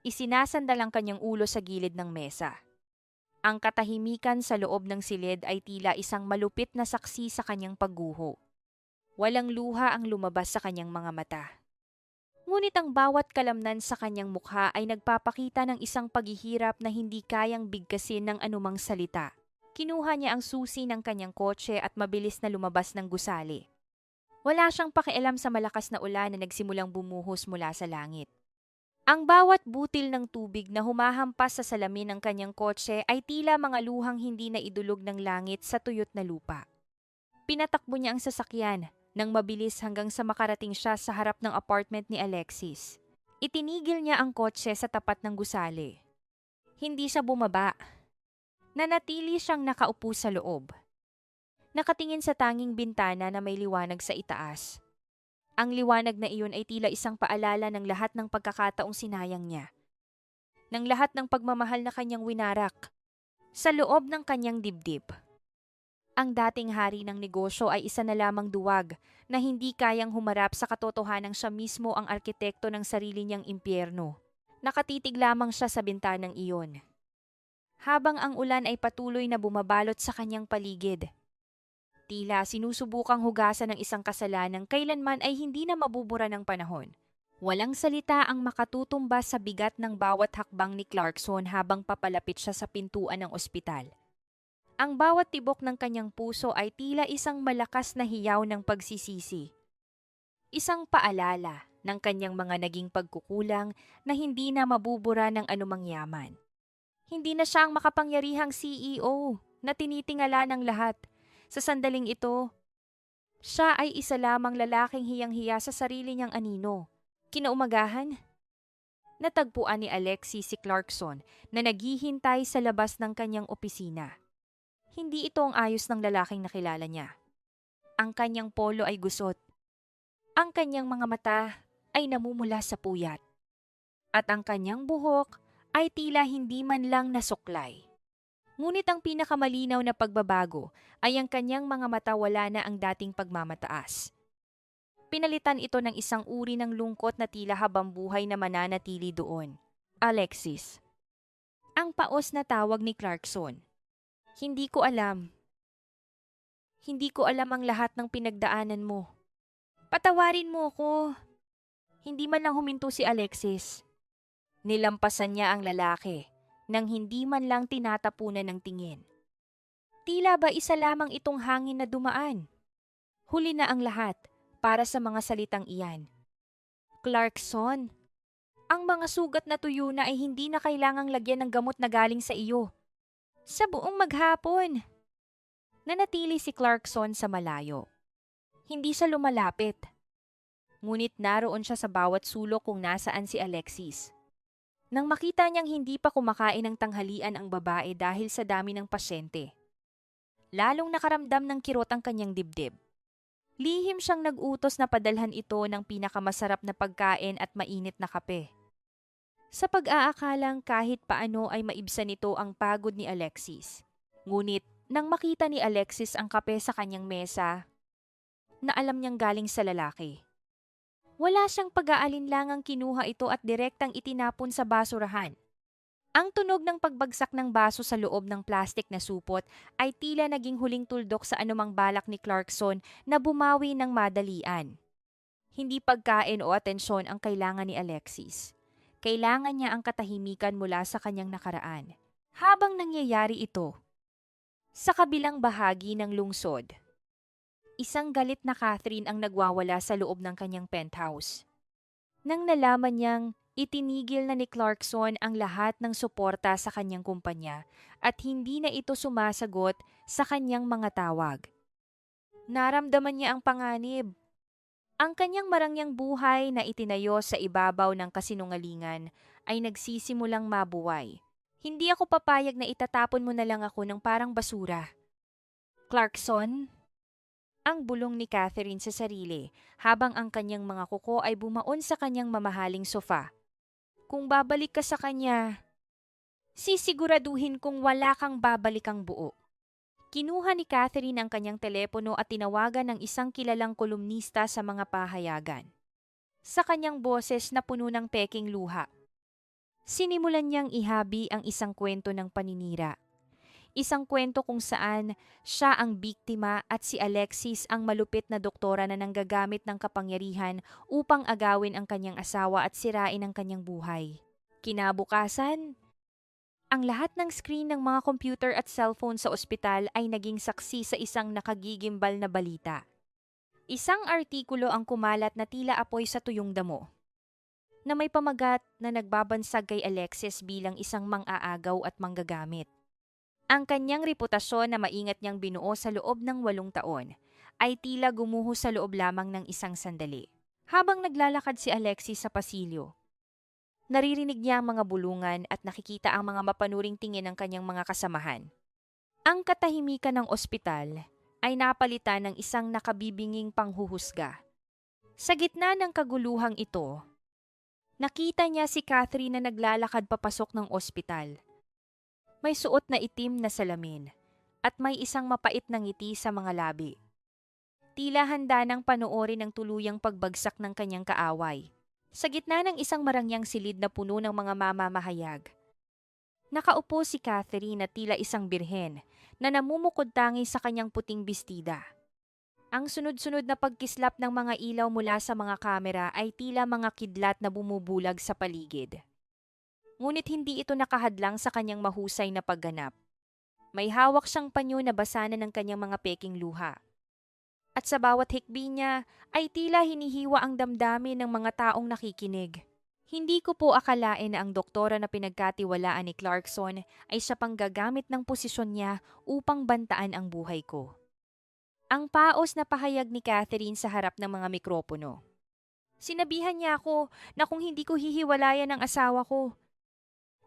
Isinasandal ang kanyang ulo sa gilid ng mesa. Ang katahimikan sa loob ng silid ay tila isang malupit na saksi sa kanyang pagguho. Walang luha ang lumabas sa kanyang mga mata. Ngunit ang bawat kalamnan sa kanyang mukha ay nagpapakita ng isang paghihirap na hindi kayang bigkasin ng anumang salita. Kinuha niya ang susi ng kanyang kotse at mabilis na lumabas ng gusali. Wala siyang pakialam sa malakas na ulan na nagsimulang bumuhos mula sa langit. Ang bawat butil ng tubig na humahampas sa salamin ng kanyang kotse ay tila mga luhang hindi na idulog ng langit sa tuyot na lupa. Pinatakbo niya ang sasakyan nang mabilis hanggang sa makarating siya sa harap ng apartment ni Alexis. Itinigil niya ang kotse sa tapat ng gusali. Hindi siya bumaba. Nanatili siyang nakaupo sa loob. Nakatingin sa tanging bintana na may liwanag sa itaas. Ang liwanag na iyon ay tila isang paalala ng lahat ng pagkakataong sinayang niya. Ng lahat ng pagmamahal na kanyang winarak sa loob ng kanyang dibdib. Ang dating hari ng negosyo ay isa na lamang duwag na hindi kayang humarap sa katotohanang siya mismo ang arkitekto ng sarili niyang impyerno. Nakatitig lamang siya sa bintanang iyon. Habang ang ulan ay patuloy na bumabalot sa kanyang paligid. Tila sinusubukang hugasan ng isang kasalanang kailanman ay hindi na mabubura ng panahon. Walang salita ang makatutumbas sa bigat ng bawat hakbang ni Clarkson habang papalapit siya sa pintuan ng ospital. Ang bawat tibok ng kanyang puso ay tila isang malakas na hiyaw ng pagsisisi. Isang paalala ng kanyang mga naging pagkukulang na hindi na mabubura ng anumang yaman. Hindi na siya ang makapangyarihang CEO na tinitingala ng lahat. Sa sandaling ito, siya ay isa lamang lalaking hiyang-hiya sa sarili niyang anino. Kinaumagahan, natagpuan ni Alexis si Clarkson na naghihintay sa labas ng kanyang opisina. Hindi ito ang ayos ng lalaking nakilala niya. Ang kanyang polo ay gusot. Ang kanyang mga mata ay namumula sa puyat. At ang kanyang buhok ay tila hindi man lang nasuklay. Ngunit ang pinakamalinaw na pagbabago ay ang kanyang mga mata wala na ang dating pagmamataas. Pinalitan ito ng isang uri ng lungkot na tila habang buhay na mananatili doon. Alexis. Ang paos na tawag ni Clarkson. Hindi ko alam. Hindi ko alam ang lahat ng pinagdaanan mo. Patawarin mo ko. Hindi man lang huminto si Alexis. Nilampasan niya ang lalaki nang hindi man lang tinatapunan ng tingin. Tila ba isa lamang itong hangin na dumaan? Huli na ang lahat para sa mga salitang iyan. Clarkson, ang mga sugat na tuyo na ay hindi na kailangang lagyan ng gamot na galing sa iyo. Sa buong maghapon. Nanatili si Clarkson sa malayo. Hindi siya lumalapit. Ngunit naroon siya sa bawat sulok kung nasaan si Alexis. Nang makita niyang hindi pa kumakain ng tanghalian ang babae dahil sa dami ng pasyente. Lalong nakaramdam ng kirot ang kanyang dibdib. Lihim siyang nag-utos na padalhan ito ng pinakamasarap na pagkain at mainit na kape. Sa pag-aakalang kahit paano ay maibsan nito ang pagod ni Alexis. Ngunit nang makita ni Alexis ang kape sa kanyang mesa, na alam niyang galing sa lalaki. Wala siyang pag-aalinlangang kinuha ito at direktang itinapon sa basurahan. Ang tunog ng pagbagsak ng baso sa loob ng plastik na supot ay tila naging huling tuldok sa anumang balak ni Clarkson na bumawi ng madalian. Hindi pagkain o atensyon ang kailangan ni Alexis. Kailangan niya ang katahimikan mula sa kanyang nakaraan. Habang nangyayari ito, sa kabilang bahagi ng lungsod, isang galit na Catherine ang nagwawala sa loob ng kanyang penthouse. Nang nalaman niyang itinigil na ni Clarkson ang lahat ng suporta sa kanyang kumpanya at hindi na ito sumasagot sa kanyang mga tawag. Naramdaman niya ang panganib. Ang kanyang marangyang buhay na itinayo sa ibabaw ng kasinungalingan ay nagsisimulang mabuway. Hindi ako papayag na itatapon mo na lang ako ng parang basura. Clarkson? Ang bulong ni Catherine sa sarili habang ang kanyang mga kuko ay bumaon sa kanyang mamahaling sofa. Kung babalik ka sa kanya, sisiguraduhin kong wala kang babalikang buo. Kinuha ni Catherine ang kanyang telepono at tinawagan ng isang kilalang kolumnista sa mga pahayagan. Sa kanyang boses na puno ng peking luha. Sinimulan niyang ihabi ang isang kwento ng paninira. Isang kwento kung saan siya ang biktima at si Alexis ang malupit na doktora na nanggagamit ng kapangyarihan upang agawin ang kanyang asawa at sirain ang kanyang buhay. Kinabukasan, ang lahat ng screen ng mga computer at cellphone sa ospital ay naging saksi sa isang nakagigimbal na balita. Isang artikulo ang kumalat na tila apoy sa tuyong damo, na may pamagat na nagbabansag kay Alexis bilang isang mang-aagaw at manggagamit. Ang kanyang reputasyon na maingat niyang binuo sa loob ng 8 taon ay tila gumuho sa loob lamang ng isang sandali. Habang naglalakad si Alexis sa pasilyo, naririnig niya ang mga bulungan at nakikita ang mga mapanuring tingin ng kanyang mga kasamahan. Ang katahimikan ng ospital ay napalitan ng isang nakabibinging panghuhusga. Sa gitna ng kaguluhang ito, nakita niya si Catherine na naglalakad papasok ng ospital. May suot na itim na salamin at may isang mapait na ngiti sa mga labi. Tila handa ng panoorin ang tuluyang pagbagsak ng kanyang kaaway. Sa gitna ng isang marangyang silid na puno ng mga mamamahayag, nakaupo si Catherine na tila isang birhen na namumukod-tangi sa kanyang puting bestida. Ang sunod-sunod na pagkislap ng mga ilaw mula sa mga kamera ay tila mga kidlat na bumubulag sa paligid. Ngunit hindi ito nakahadlang sa kanyang mahusay na pagganap. May hawak siyang panyo na basa na ng kanyang mga peking luha. At sa bawat hikbi niya ay tila hinihiwa ang damdamin ng mga taong nakikinig. Hindi ko po akalain na ang doktora na pinagkatiwalaan ni Clarkson ay siya pang gagamit ng posisyon niya upang bantaan ang buhay ko. Ang paos na pahayag ni Catherine sa harap ng mga mikropono. Sinabihan niya ako na kung hindi ko hihiwalayan ang asawa ko,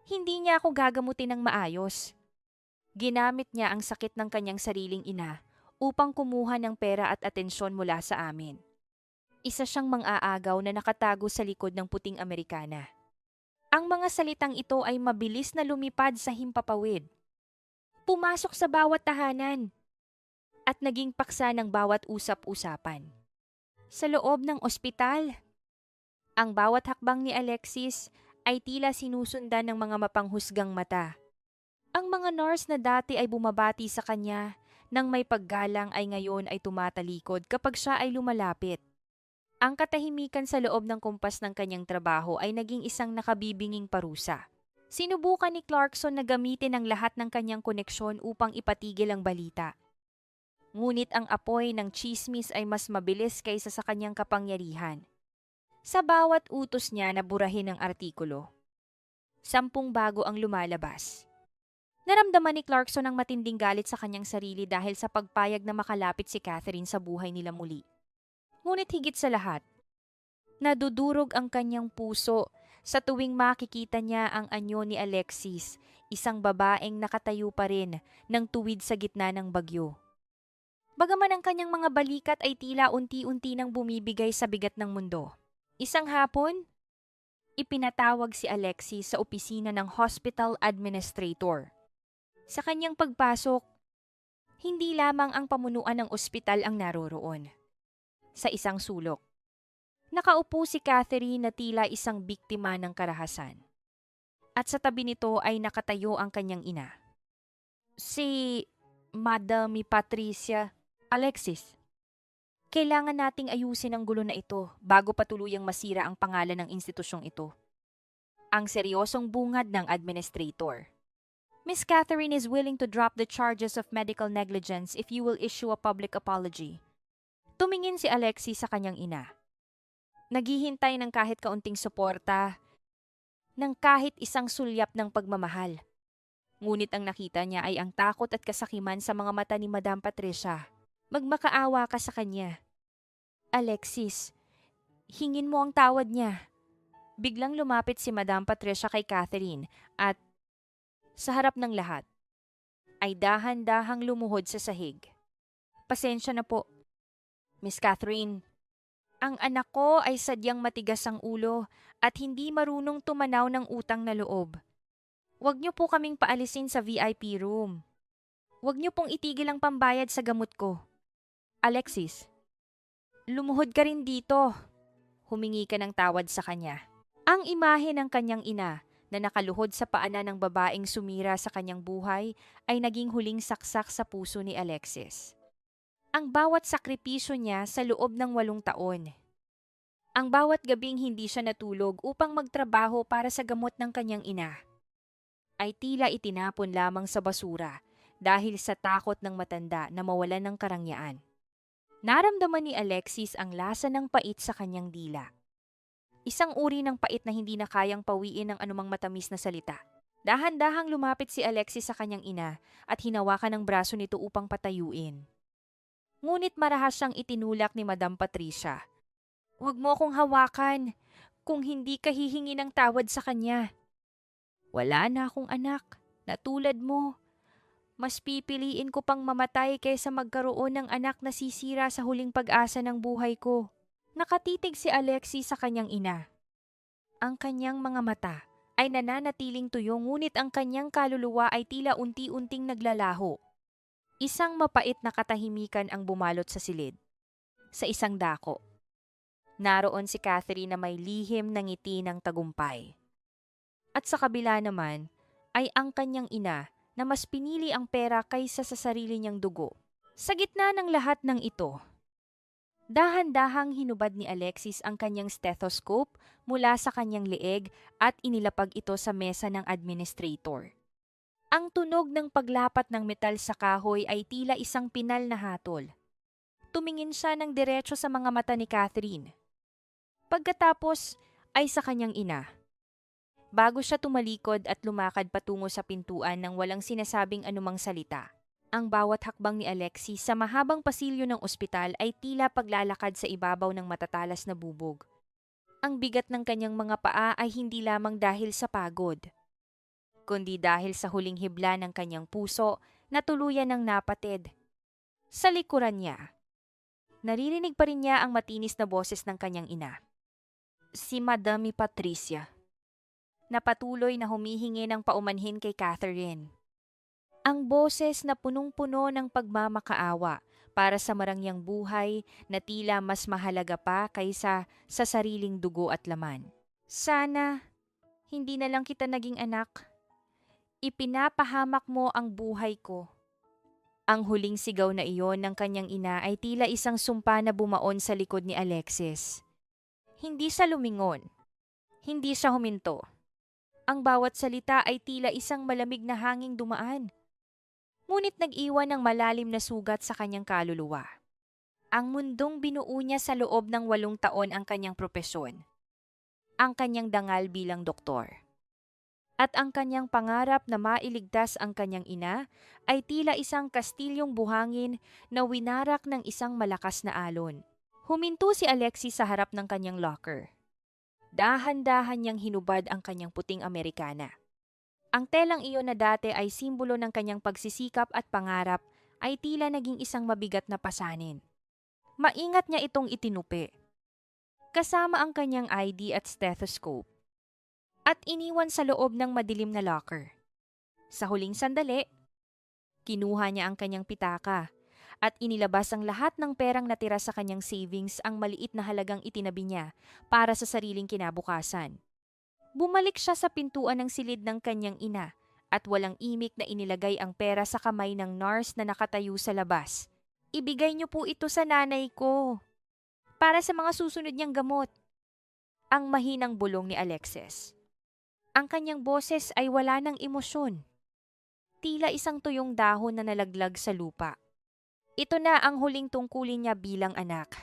hindi niya ako gagamutin ng maayos. Ginamit niya ang sakit ng kanyang sariling ina upang kumuha ng pera at atensyon mula sa amin. Isa siyang mang-aagaw na nakatago sa likod ng puting Amerikana. Ang mga salitang ito ay mabilis na lumipad sa himpapawid. Pumasok sa bawat tahanan at naging paksa ng bawat usap-usapan. Sa loob ng ospital, ang bawat hakbang ni Alexis ay tila sinusundan ng mga mapanghusgang mata. Ang mga nurse na dati ay bumabati sa kanya nang may paggalang ay ngayon ay tumatalikod kapag siya ay lumalapit. Ang katahimikan sa loob ng kumpas ng kanyang trabaho ay naging isang nakabibinging parusa. Sinubukan ni Clarkson na gamitin ang lahat ng kanyang koneksyon upang ipatigil ang balita. Ngunit ang apoy ng tsismis ay mas mabilis kaysa sa kanyang kapangyarihan. Sa bawat utos niya na burahin ang artikulo, 10 bago ang lumalabas. Naramdaman ni Clarkson ang matinding galit sa kanyang sarili dahil sa pagpayag na makalapit si Catherine sa buhay nila muli. Ngunit higit sa lahat, nadudurog ang kanyang puso sa tuwing makikita niya ang anyo ni Alexis, isang babaeng nakatayo pa rin ng tuwid sa gitna ng bagyo. Bagaman ang kanyang mga balikat ay tila unti-unti nang bumibigay sa bigat ng mundo. Isang hapon, ipinatawag si Alexis sa opisina ng hospital administrator. Sa kanyang pagpasok, hindi lamang ang pamunuan ng ospital ang naroroon. Sa isang sulok, nakaupo si Catherine na tila isang biktima ng karahasan. At sa tabi nito ay nakatayo ang kanyang ina. Si Madam Patricia. Alexis, kailangan nating ayusin ang gulo na ito bago pa tuluyang masira ang pangalan ng institusyong ito. Ang seryosong bungad ng administrator. Miss Catherine is willing to drop the charges of medical negligence if you will issue a public apology. Tumingin si Alexis sa kanyang ina. Naghihintay ng kahit kaunting suporta, ng kahit isang sulyap ng pagmamahal. Ngunit ang nakita niya ay ang takot at kasakiman sa mga mata ni Madam Patricia. Magmakaawa ka sa kanya. Alexis, hingin mo ang tawad niya. Biglang lumapit si Madam Patricia kay Catherine at sa harap ng lahat ay dahan-dahang lumuhod sa sahig. Pasensya na po, Miss Catherine. Ang anak ko ay sadyang matigas ang ulo at hindi marunong tumanaw ng utang na loob. Huwag niyo po kaming paalisin sa VIP room. Huwag niyo pong itigil ang pambayad sa gamot ko. Alexis, lumuhod ka rin dito. Humingi ka ng tawad sa kanya. Ang imahe ng kanyang ina na nakaluhod sa paanan ng babaeng sumira sa kanyang buhay ay naging huling saksak sa puso ni Alexis. Ang bawat sakripisyo niya sa loob ng 8 taon. Ang bawat gabing hindi siya natulog upang magtrabaho para sa gamot ng kanyang ina ay tila itinapon lamang sa basura dahil sa takot ng matanda na mawalan ng karangyaan. Naramdaman ni Alexis ang lasa ng pait sa kanyang dila. Isang uri ng pait na hindi na kayang pawiin ng anumang matamis na salita. Dahan-dahang lumapit si Alexis sa kanyang ina at hinawakan ng braso nito upang patayuin. Ngunit marahas siyang itinulak ni Madam Patricia. Huwag mo akong hawakan kung hindi ka hihingi ng tawad sa kanya. Wala na akong anak na tulad mo. Mas pipiliin ko pang mamatay kaysa magkaroon ng anak na sisira sa huling pag-asa ng buhay ko. Nakatitig si Alexis sa kanyang ina. Ang kanyang mga mata ay nananatiling tuyo ngunit ang kanyang kaluluwa ay tila unti-unting naglalaho. Isang mapait na katahimikan ang bumalot sa silid. Sa isang dako, Naroon si Catherine na may lihim ng ngiti ng tagumpay. At sa kabila naman ay ang kanyang ina na mas pinili ang pera kaysa sa sarili niyang dugo. Sa gitna ng lahat ng ito, dahan-dahang hinubad ni Alexis ang kanyang stethoscope mula sa kanyang leeg at inilapag ito sa mesa ng administrator. Ang tunog ng paglapat ng metal sa kahoy ay tila isang pinal na hatol. Tumingin siya ng diretso sa mga mata ni Catherine. Pagkatapos ay sa kanyang ina. Bago siya tumalikod at lumakad patungo sa pintuan nang walang sinasabing anumang salita. Ang bawat hakbang ni Alexis sa mahabang pasilyo ng ospital ay tila paglalakad sa ibabaw ng matatalas na bubog. Ang bigat ng kanyang mga paa ay hindi lamang dahil sa pagod, kundi dahil sa huling hibla ng kanyang puso na tuluyan ng napatid. Sa likuran niya, naririnig pa rin niya ang matinis na boses ng kanyang ina. Si Madame Patricia, na patuloy na humihingi ng paumanhin kay Catherine. Ang boses na punong-puno ng pagmamakaawa para sa marangyang buhay na tila mas mahalaga pa kaysa sa sariling dugo at laman. Sana, hindi na lang kita naging anak. Ipinapahamak mo ang buhay ko. Ang huling sigaw na iyon ng kanyang ina ay tila isang sumpa na bumaon sa likod ni Alexis. Hindi siya lumingon. Hindi siya huminto. Ang bawat salita ay tila isang malamig na hanging dumaan. Ngunit nag-iwan ng malalim na sugat sa kanyang kaluluwa. Ang mundong binuo niya sa loob ng 8 taon ang kanyang propesyon. Ang kanyang dangal bilang doktor. At ang kanyang pangarap na mailigtas ang kanyang ina ay tila isang kastilyong buhangin na winarak ng isang malakas na alon. Huminto si Alexis sa harap ng kanyang locker. Dahan-dahan niyang hinubad ang kanyang puting Amerikana. Ang telang iyon na dati ay simbolo ng kanyang pagsisikap at pangarap ay tila naging isang mabigat na pasanin. Maingat niya itong itinupi, kasama ang kanyang ID at stethoscope, at iniwan sa loob ng madilim na locker. Sa huling sandali, kinuha niya ang kanyang pitaka at inilabas ang lahat ng perang natira sa kanyang savings, ang maliit na halagang itinabi niya para sa sariling kinabukasan. Bumalik siya sa pintuan ng silid ng kanyang ina at walang imik na inilagay ang pera sa kamay ng nurse na nakatayo sa labas. Ibigay niyo po ito sa nanay ko para sa mga susunod niyang gamot. Ang mahinang bulong ni Alexis. Ang kanyang boses ay wala ng emosyon. Tila isang tuyong dahon na nalaglag sa lupa. Ito na ang huling tungkulin niya bilang anak.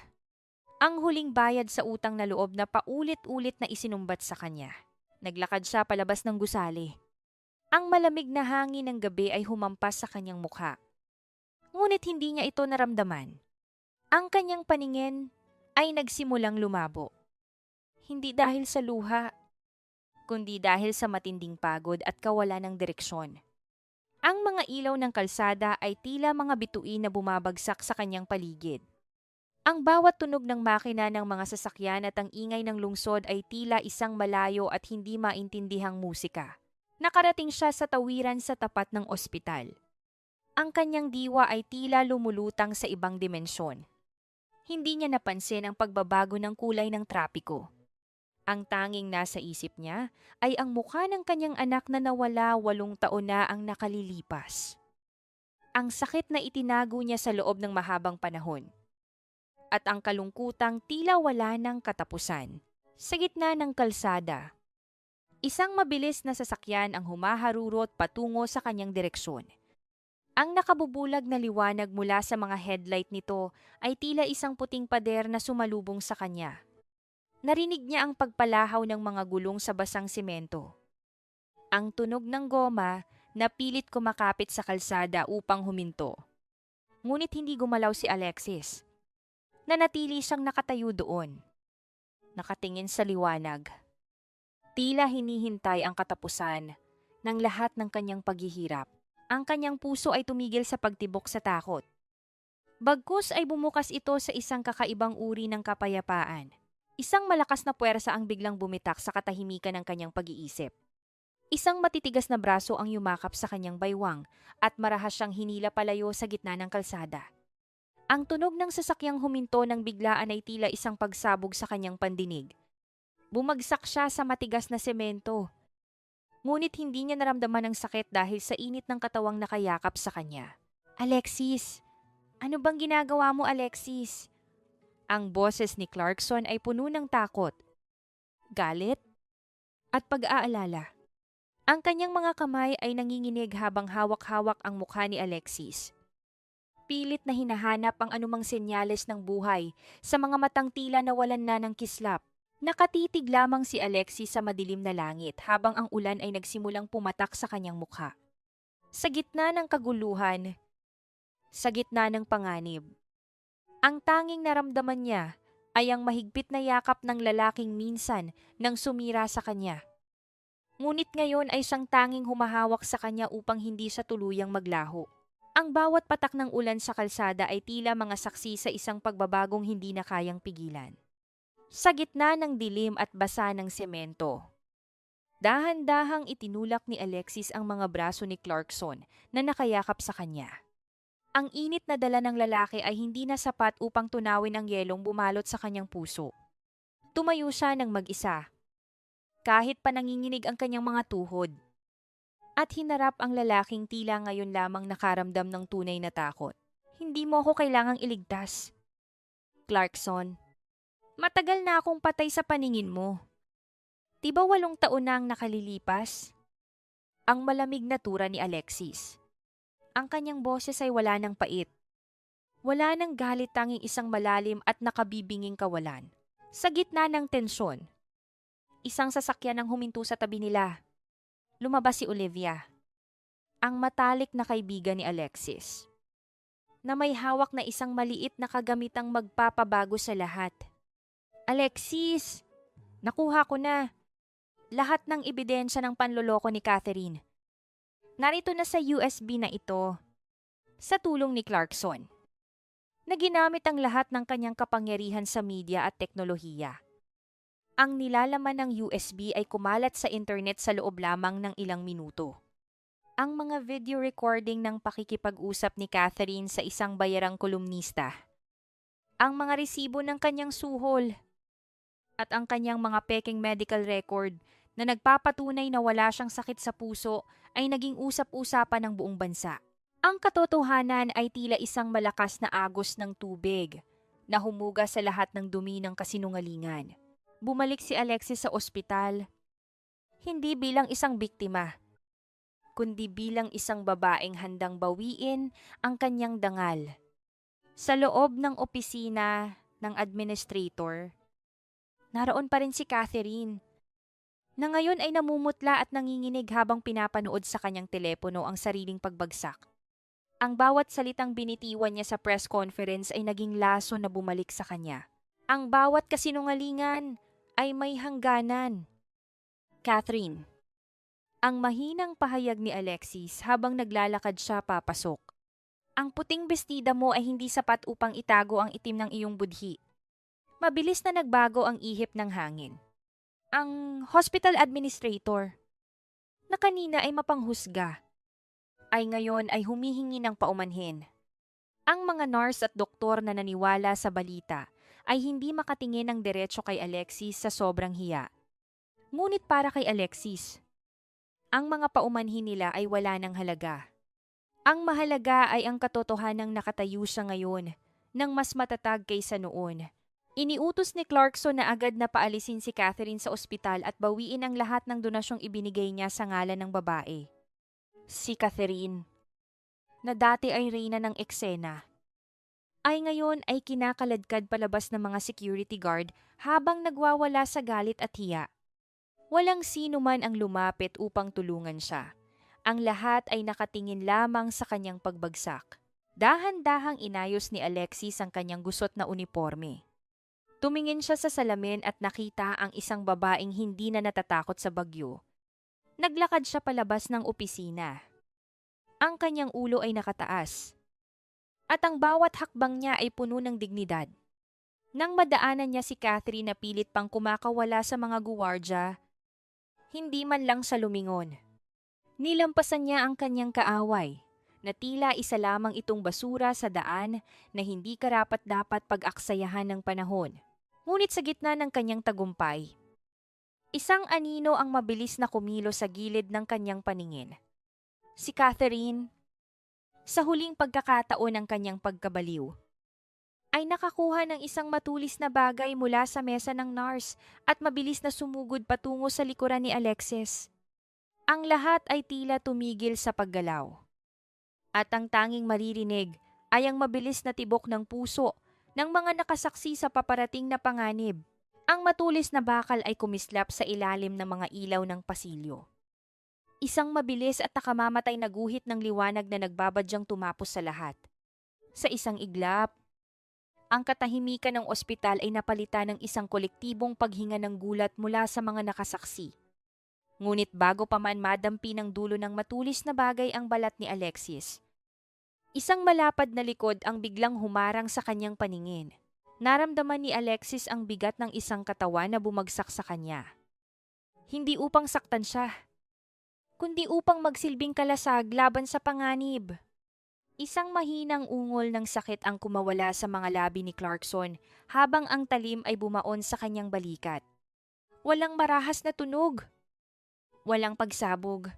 Ang huling bayad sa utang na loob na paulit-ulit na isinumbat sa kanya. Naglakad siya palabas ng gusali. Ang malamig na hangin ng gabi ay humampas sa kanyang mukha. Ngunit hindi niya ito naramdaman. Ang kanyang paningin ay nagsimulang lumabo. Hindi dahil sa luha, kundi dahil sa matinding pagod at kawalan ng direksyon. Ang mga ilaw ng kalsada ay tila mga bituin na bumabagsak sa kanyang paligid. Ang bawat tunog ng makina ng mga sasakyan at ang ingay ng lungsod ay tila isang malayo at hindi maintindihang musika. Nakarating siya sa tawiran sa tapat ng ospital. Ang kanyang diwa ay tila lumulutang sa ibang dimensyon. Hindi niya napansin ang pagbabago ng kulay ng trapiko. Ang tanging nasa isip niya ay ang mukha ng kanyang anak na nawala 8 taon na ang nakalilipas. Ang sakit na itinago niya sa loob ng mahabang panahon. At ang kalungkutang tila wala ng katapusan. Sa gitna ng kalsada, isang mabilis na sasakyan ang humaharurot patungo sa kanyang direksyon. Ang nakabubulag na liwanag mula sa mga headlight nito ay tila isang puting pader na sumalubong sa kanya. Narinig niya ang pagpalahaw ng mga gulong sa basang simento. Ang tunog ng goma na pilit kumakapit sa kalsada upang huminto. Ngunit hindi gumalaw si Alexis. Nanatili siyang nakatayo doon. Nakatingin sa liwanag. Tila hinihintay ang katapusan ng lahat ng kanyang paghihirap. Ang kanyang puso ay tumigil sa pagtibok sa takot. Bagkus ay bumukas ito sa isang kakaibang uri ng kapayapaan. Isang malakas na puwersa ang biglang bumitak sa katahimikan ng kanyang pag-iisip. Isang matitigas na braso ang yumakap sa kanyang baywang at marahas siyang hinila palayo sa gitna ng kalsada. Ang tunog ng sasakyang huminto ng biglaan ay tila isang pagsabog sa kanyang pandinig. Bumagsak siya sa matigas na semento. Ngunit hindi niya naramdaman ang sakit dahil sa init ng katawang nakayakap sa kanya. Alexis! Ano bang ginagawa mo, Alexis? Ang boses ni Clarkson ay puno ng takot, galit, at pag-aalala. Ang kanyang mga kamay ay nanginginig habang hawak-hawak ang mukha ni Alexis. Pilit na hinahanap ang anumang senyales ng buhay sa mga matang tila nawalan na ng kislap. Nakatitig lamang si Alexis sa madilim na langit habang ang ulan ay nagsimulang pumatak sa kanyang mukha. Sa gitna ng kaguluhan, sa gitna ng panganib, ang tanging naramdaman niya ay ang mahigpit na yakap ng lalaking minsan nang sumira sa kanya. Ngunit ngayon ay siyang tanging humahawak sa kanya upang hindi siya tuluyang maglaho. Ang bawat patak ng ulan sa kalsada ay tila mga saksi sa isang pagbabagong hindi na kayang pigilan. Sa gitna ng dilim at basa ng semento, dahan-dahang itinulak ni Alexis ang mga braso ni Clarkson na nakayakap sa kanya. Ang init na dala ng lalaki ay hindi na sapat upang tunawin ang yelong bumalot sa kanyang puso. Tumayo siya ng mag-isa, kahit pa nanginginig ang kanyang mga tuhod. At hinarap ang lalaking tila ngayon lamang nakaramdam ng tunay na takot. Hindi mo ako kailangang iligtas. Clarkson, matagal na akong patay sa paningin mo. Diba 8 taon na ang nakalilipas? Ang malamig na tura ni Alexis. Ang kanyang boses ay wala ng pait. Wala ng galit, tanging isang malalim at nakabibinging kawalan. Sa gitna ng tensyon, isang sasakyan ang huminto sa tabi nila. Lumabas si Olivia, ang matalik na kaibigan ni Alexis, na may hawak na isang maliit na kagamitang magpapabago sa lahat. Alexis, nakuha ko na lahat ng ebidensya ng panloloko ni Catherine. Narito na sa USB na ito, sa tulong ni Clarkson, na ginamit ang lahat ng kanyang kapangyarihan sa media at teknolohiya. Ang nilalaman ng USB ay kumalat sa internet sa loob lamang ng ilang minuto. Ang mga video recording ng pakikipag-usap ni Catherine sa isang bayarang kolumnista, ang mga resibo ng kanyang suhol, at ang kanyang mga peking medical record na nagpapatunay na wala siyang sakit sa puso ay naging usap-usapan ng buong bansa. Ang katotohanan ay tila isang malakas na agos ng tubig na humuga sa lahat ng dumi ng kasinungalingan. Bumalik si Alexis sa ospital, hindi bilang isang biktima, kundi bilang isang babaeng handang bawiin ang kanyang dangal. Sa loob ng opisina ng administrator, naroon pa rin si Catherine, na ngayon ay namumutla at nanginginig habang pinapanood sa kanyang telepono ang sariling pagbagsak. Ang bawat salitang binitiwan niya sa press conference ay naging laso na bumalik sa kanya. Ang bawat kasinungalingan ay may hangganan. Catherine, ang mahinang pahayag ni Alexis habang naglalakad siya papasok. Ang puting bestida mo ay hindi sapat upang itago ang itim ng iyong budhi. Mabilis na nagbago ang ihip ng hangin. Ang hospital administrator, na kanina ay mapanghusga, ay ngayon ay humihingi ng paumanhin. Ang mga nurse at doktor na naniwala sa balita ay hindi makatingin ng diretso kay Alexis sa sobrang hiya. Ngunit para kay Alexis, ang mga paumanhin nila ay wala ng halaga. Ang mahalaga ay ang katotohanang nakatayo siya ngayon, nang mas matatag kaysa noon. Iniutos ni Clarkson na agad na paalisin si Catherine sa ospital at bawiin ang lahat ng donasyong ibinigay niya sa ngalan ng babae. Si Catherine, na dati ay reyna ng eksena, ay ngayon ay kinakaladkad palabas ng mga security guard habang nagwawala sa galit at hiya. Walang sino man ang lumapit upang tulungan siya. Ang lahat ay nakatingin lamang sa kanyang pagbagsak. Dahan-dahang inayos ni Alexis ang kanyang gusot na uniforme. Tumingin siya sa salamin at nakita ang isang babaeng hindi na natatakot sa bagyo. Naglakad siya palabas ng opisina. Ang kanyang ulo ay nakataas. At ang bawat hakbang niya ay puno ng dignidad. Nang madaanan niya si Catherine na pilit pang kumakawala sa mga guwardya, hindi man lang sa lumingon. Nilampasan niya ang kanyang kaaway na tila isa lamang itong basura sa daan na hindi karapat-dapat pag-aksayahan ng panahon. Ngunit sa gitna ng kanyang tagumpay, isang anino ang mabilis na kumilo sa gilid ng kanyang paningin. Si Catherine, sa huling pagkakataon ng kanyang pagkabaliw, ay nakakuha ng isang matulis na bagay mula sa mesa ng nurse at mabilis na sumugod patungo sa likuran ni Alexis. Ang lahat ay tila tumigil sa paggalaw. At ang tanging maririnig ay ang mabilis na tibok ng puso ng mga nakasaksi sa paparating na panganib. Ang matulis na bakal ay kumislap sa ilalim ng mga ilaw ng pasilyo. Isang mabilis at nakamamatay na guhit ng liwanag na nagbabadyang tumapos sa lahat. Sa isang iglap, ang katahimikan ng ospital ay napalitan ng isang kolektibong paghinga ng gulat mula sa mga nakasaksi. Ngunit bago pa man madampi ng dulo ng matulis na bagay ang balat ni Alexis, isang malapad na likod ang biglang humarang sa kanyang paningin. Naramdaman ni Alexis ang bigat ng isang katawan na bumagsak sa kanya. Hindi upang saktan siya, kundi upang magsilbing kalasag laban sa panganib. Isang mahinang ungol ng sakit ang kumawala sa mga labi ni Clarkson habang ang talim ay bumaon sa kanyang balikat. Walang marahas na tunog. Walang pagsabog.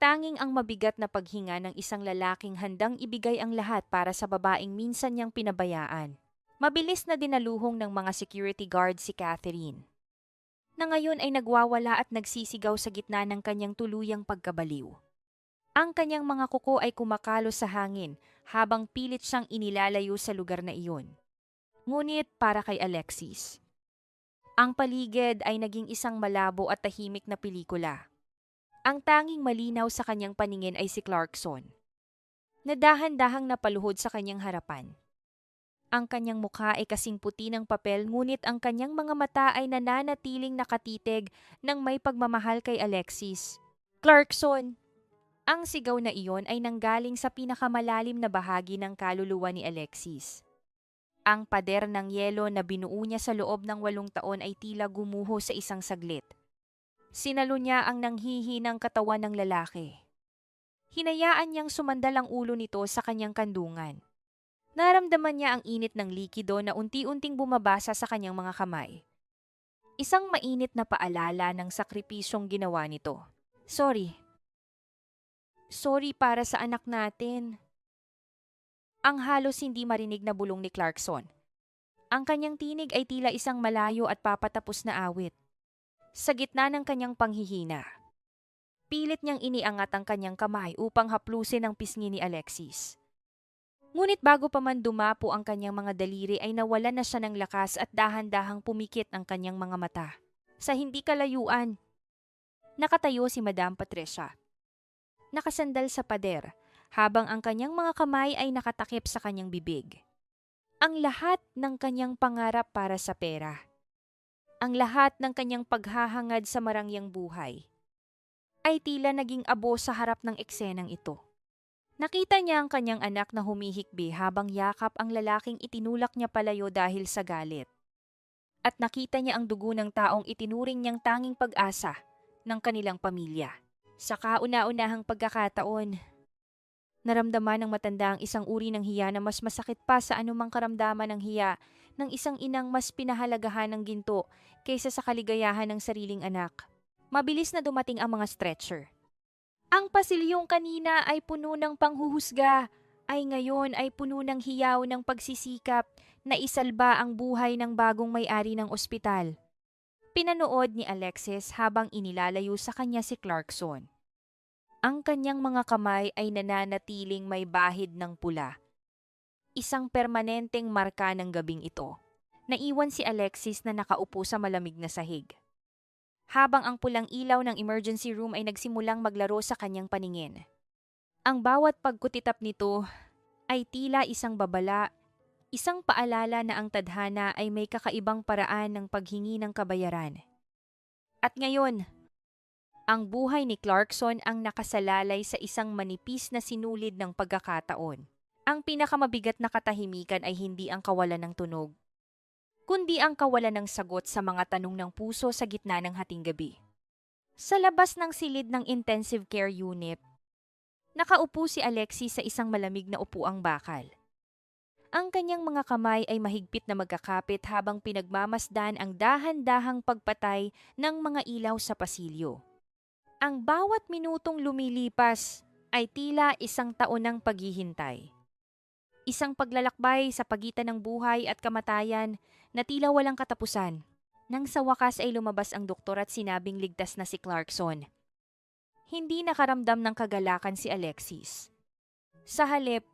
Tanging ang mabigat na paghinga ng isang lalaking handang ibigay ang lahat para sa babaeng minsan niyang pinabayaan. Mabilis na dinaluhong ng mga security guard si Catherine, na ngayon ay nagwawala at nagsisigaw sa gitna ng kanyang tuluyang pagkabaliw. Ang kanyang mga kuko ay kumakalo sa hangin habang pilit siyang inilalayo sa lugar na iyon. Ngunit para kay Alexis, ang paligid ay naging isang malabo at tahimik na pelikula. Ang tanging malinaw sa kanyang paningin ay si Clarkson, na dahan-dahang napaluhod sa kanyang harapan. Ang kanyang mukha ay kasing puti ng papel ngunit ang kanyang mga mata ay nananatiling nakatitig ng may pagmamahal kay Alexis. Clarkson! Ang sigaw na iyon ay nanggaling sa pinakamalalim na bahagi ng kaluluwa ni Alexis. Ang pader ng yelo na binuo niya sa loob ng 8 taon ay tila gumuho sa isang saglit. Sinalo niya ang nanghihinang katawan ng lalaki. Hinayaan niyang sumandal ang ulo nito sa kanyang kandungan. Naramdaman niya ang init ng likido na unti-unting bumabasa sa kanyang mga kamay. Isang mainit na paalala ng sakripisyong ginawa nito. Sorry para sa anak natin. Ang halos hindi marinig na bulong ni Clarkson. Ang kanyang tinig ay tila isang malayo at papatapos na awit. Sa gitna ng kanyang panghihina, pilit niyang iniangat ang kanyang kamay upang haplusin ang pisngi ni Alexis. Ngunit bago pa man dumapo ang kanyang mga daliri ay nawalan na siya ng lakas at dahan-dahang pumikit ang kanyang mga mata. Sa hindi kalayuan, nakatayo si Madam Patricia. Nakasandal sa pader habang ang kanyang mga kamay ay nakatakip sa kanyang bibig. Ang lahat ng kanyang pangarap para sa pera. Ang lahat ng kanyang paghahangad sa marangyang buhay ay tila naging abo sa harap ng eksenang ito. Nakita niya ang kanyang anak na humihikbi habang yakap ang lalaking itinulak niya palayo dahil sa galit. At nakita niya ang dugo ng taong itinuring niyang tanging pag-asa ng kanilang pamilya. Sa kauna-unahang pagkakataon, naramdaman ng matanda ang isang uri ng hiya na mas masakit pa sa anumang karamdaman ng hiya ng isang inang mas pinahalagahan ng ginto kaysa sa kaligayahan ng sariling anak. Mabilis na dumating ang mga stretcher. Ang pasilyong kanina ay puno ng panghuhusga, ay ngayon ay puno ng hiyaw ng pagsisikap na isalba ang buhay ng bagong may-ari ng ospital. Pinanood ni Alexis habang inilalayo sa kanya si Clarkson. Ang kanyang mga kamay ay nananatiling may bahid ng pula. Isang permanenteng marka ng gabing ito. Naiwan si Alexis na nakaupo sa malamig na sahig. Habang ang pulang ilaw ng emergency room ay nagsimulang maglaro sa kanyang paningin. Ang bawat pagkutitap nito ay tila isang babala, isang paalala na ang tadhana ay may kakaibang paraan ng paghingi ng kabayaran. At ngayon, ang buhay ni Clarkson ang nakasalalay sa isang manipis na sinulid ng pagkakataon. Ang pinakamabigat na katahimikan ay hindi ang kawalan ng tunog, kundi ang kawalan ng sagot sa mga tanong ng puso sa gitna ng hating gabi. Sa labas ng silid ng intensive care unit, Nakaupo si Alexis sa isang malamig na upuang bakal. Ang kanyang mga kamay ay mahigpit na magkakapit habang pinagmamasdan ang dahan-dahang pagpatay ng mga ilaw sa pasilyo. Ang bawat minutong lumilipas ay tila isang taon ng paghihintay. Isang paglalakbay sa pagitan ng buhay at kamatayan na tila walang katapusan. Nang sa wakas ay lumabas ang doktor at sinabing ligtas na si Clarkson. Hindi nakaramdam ng kagalakan si Alexis. Sa halip,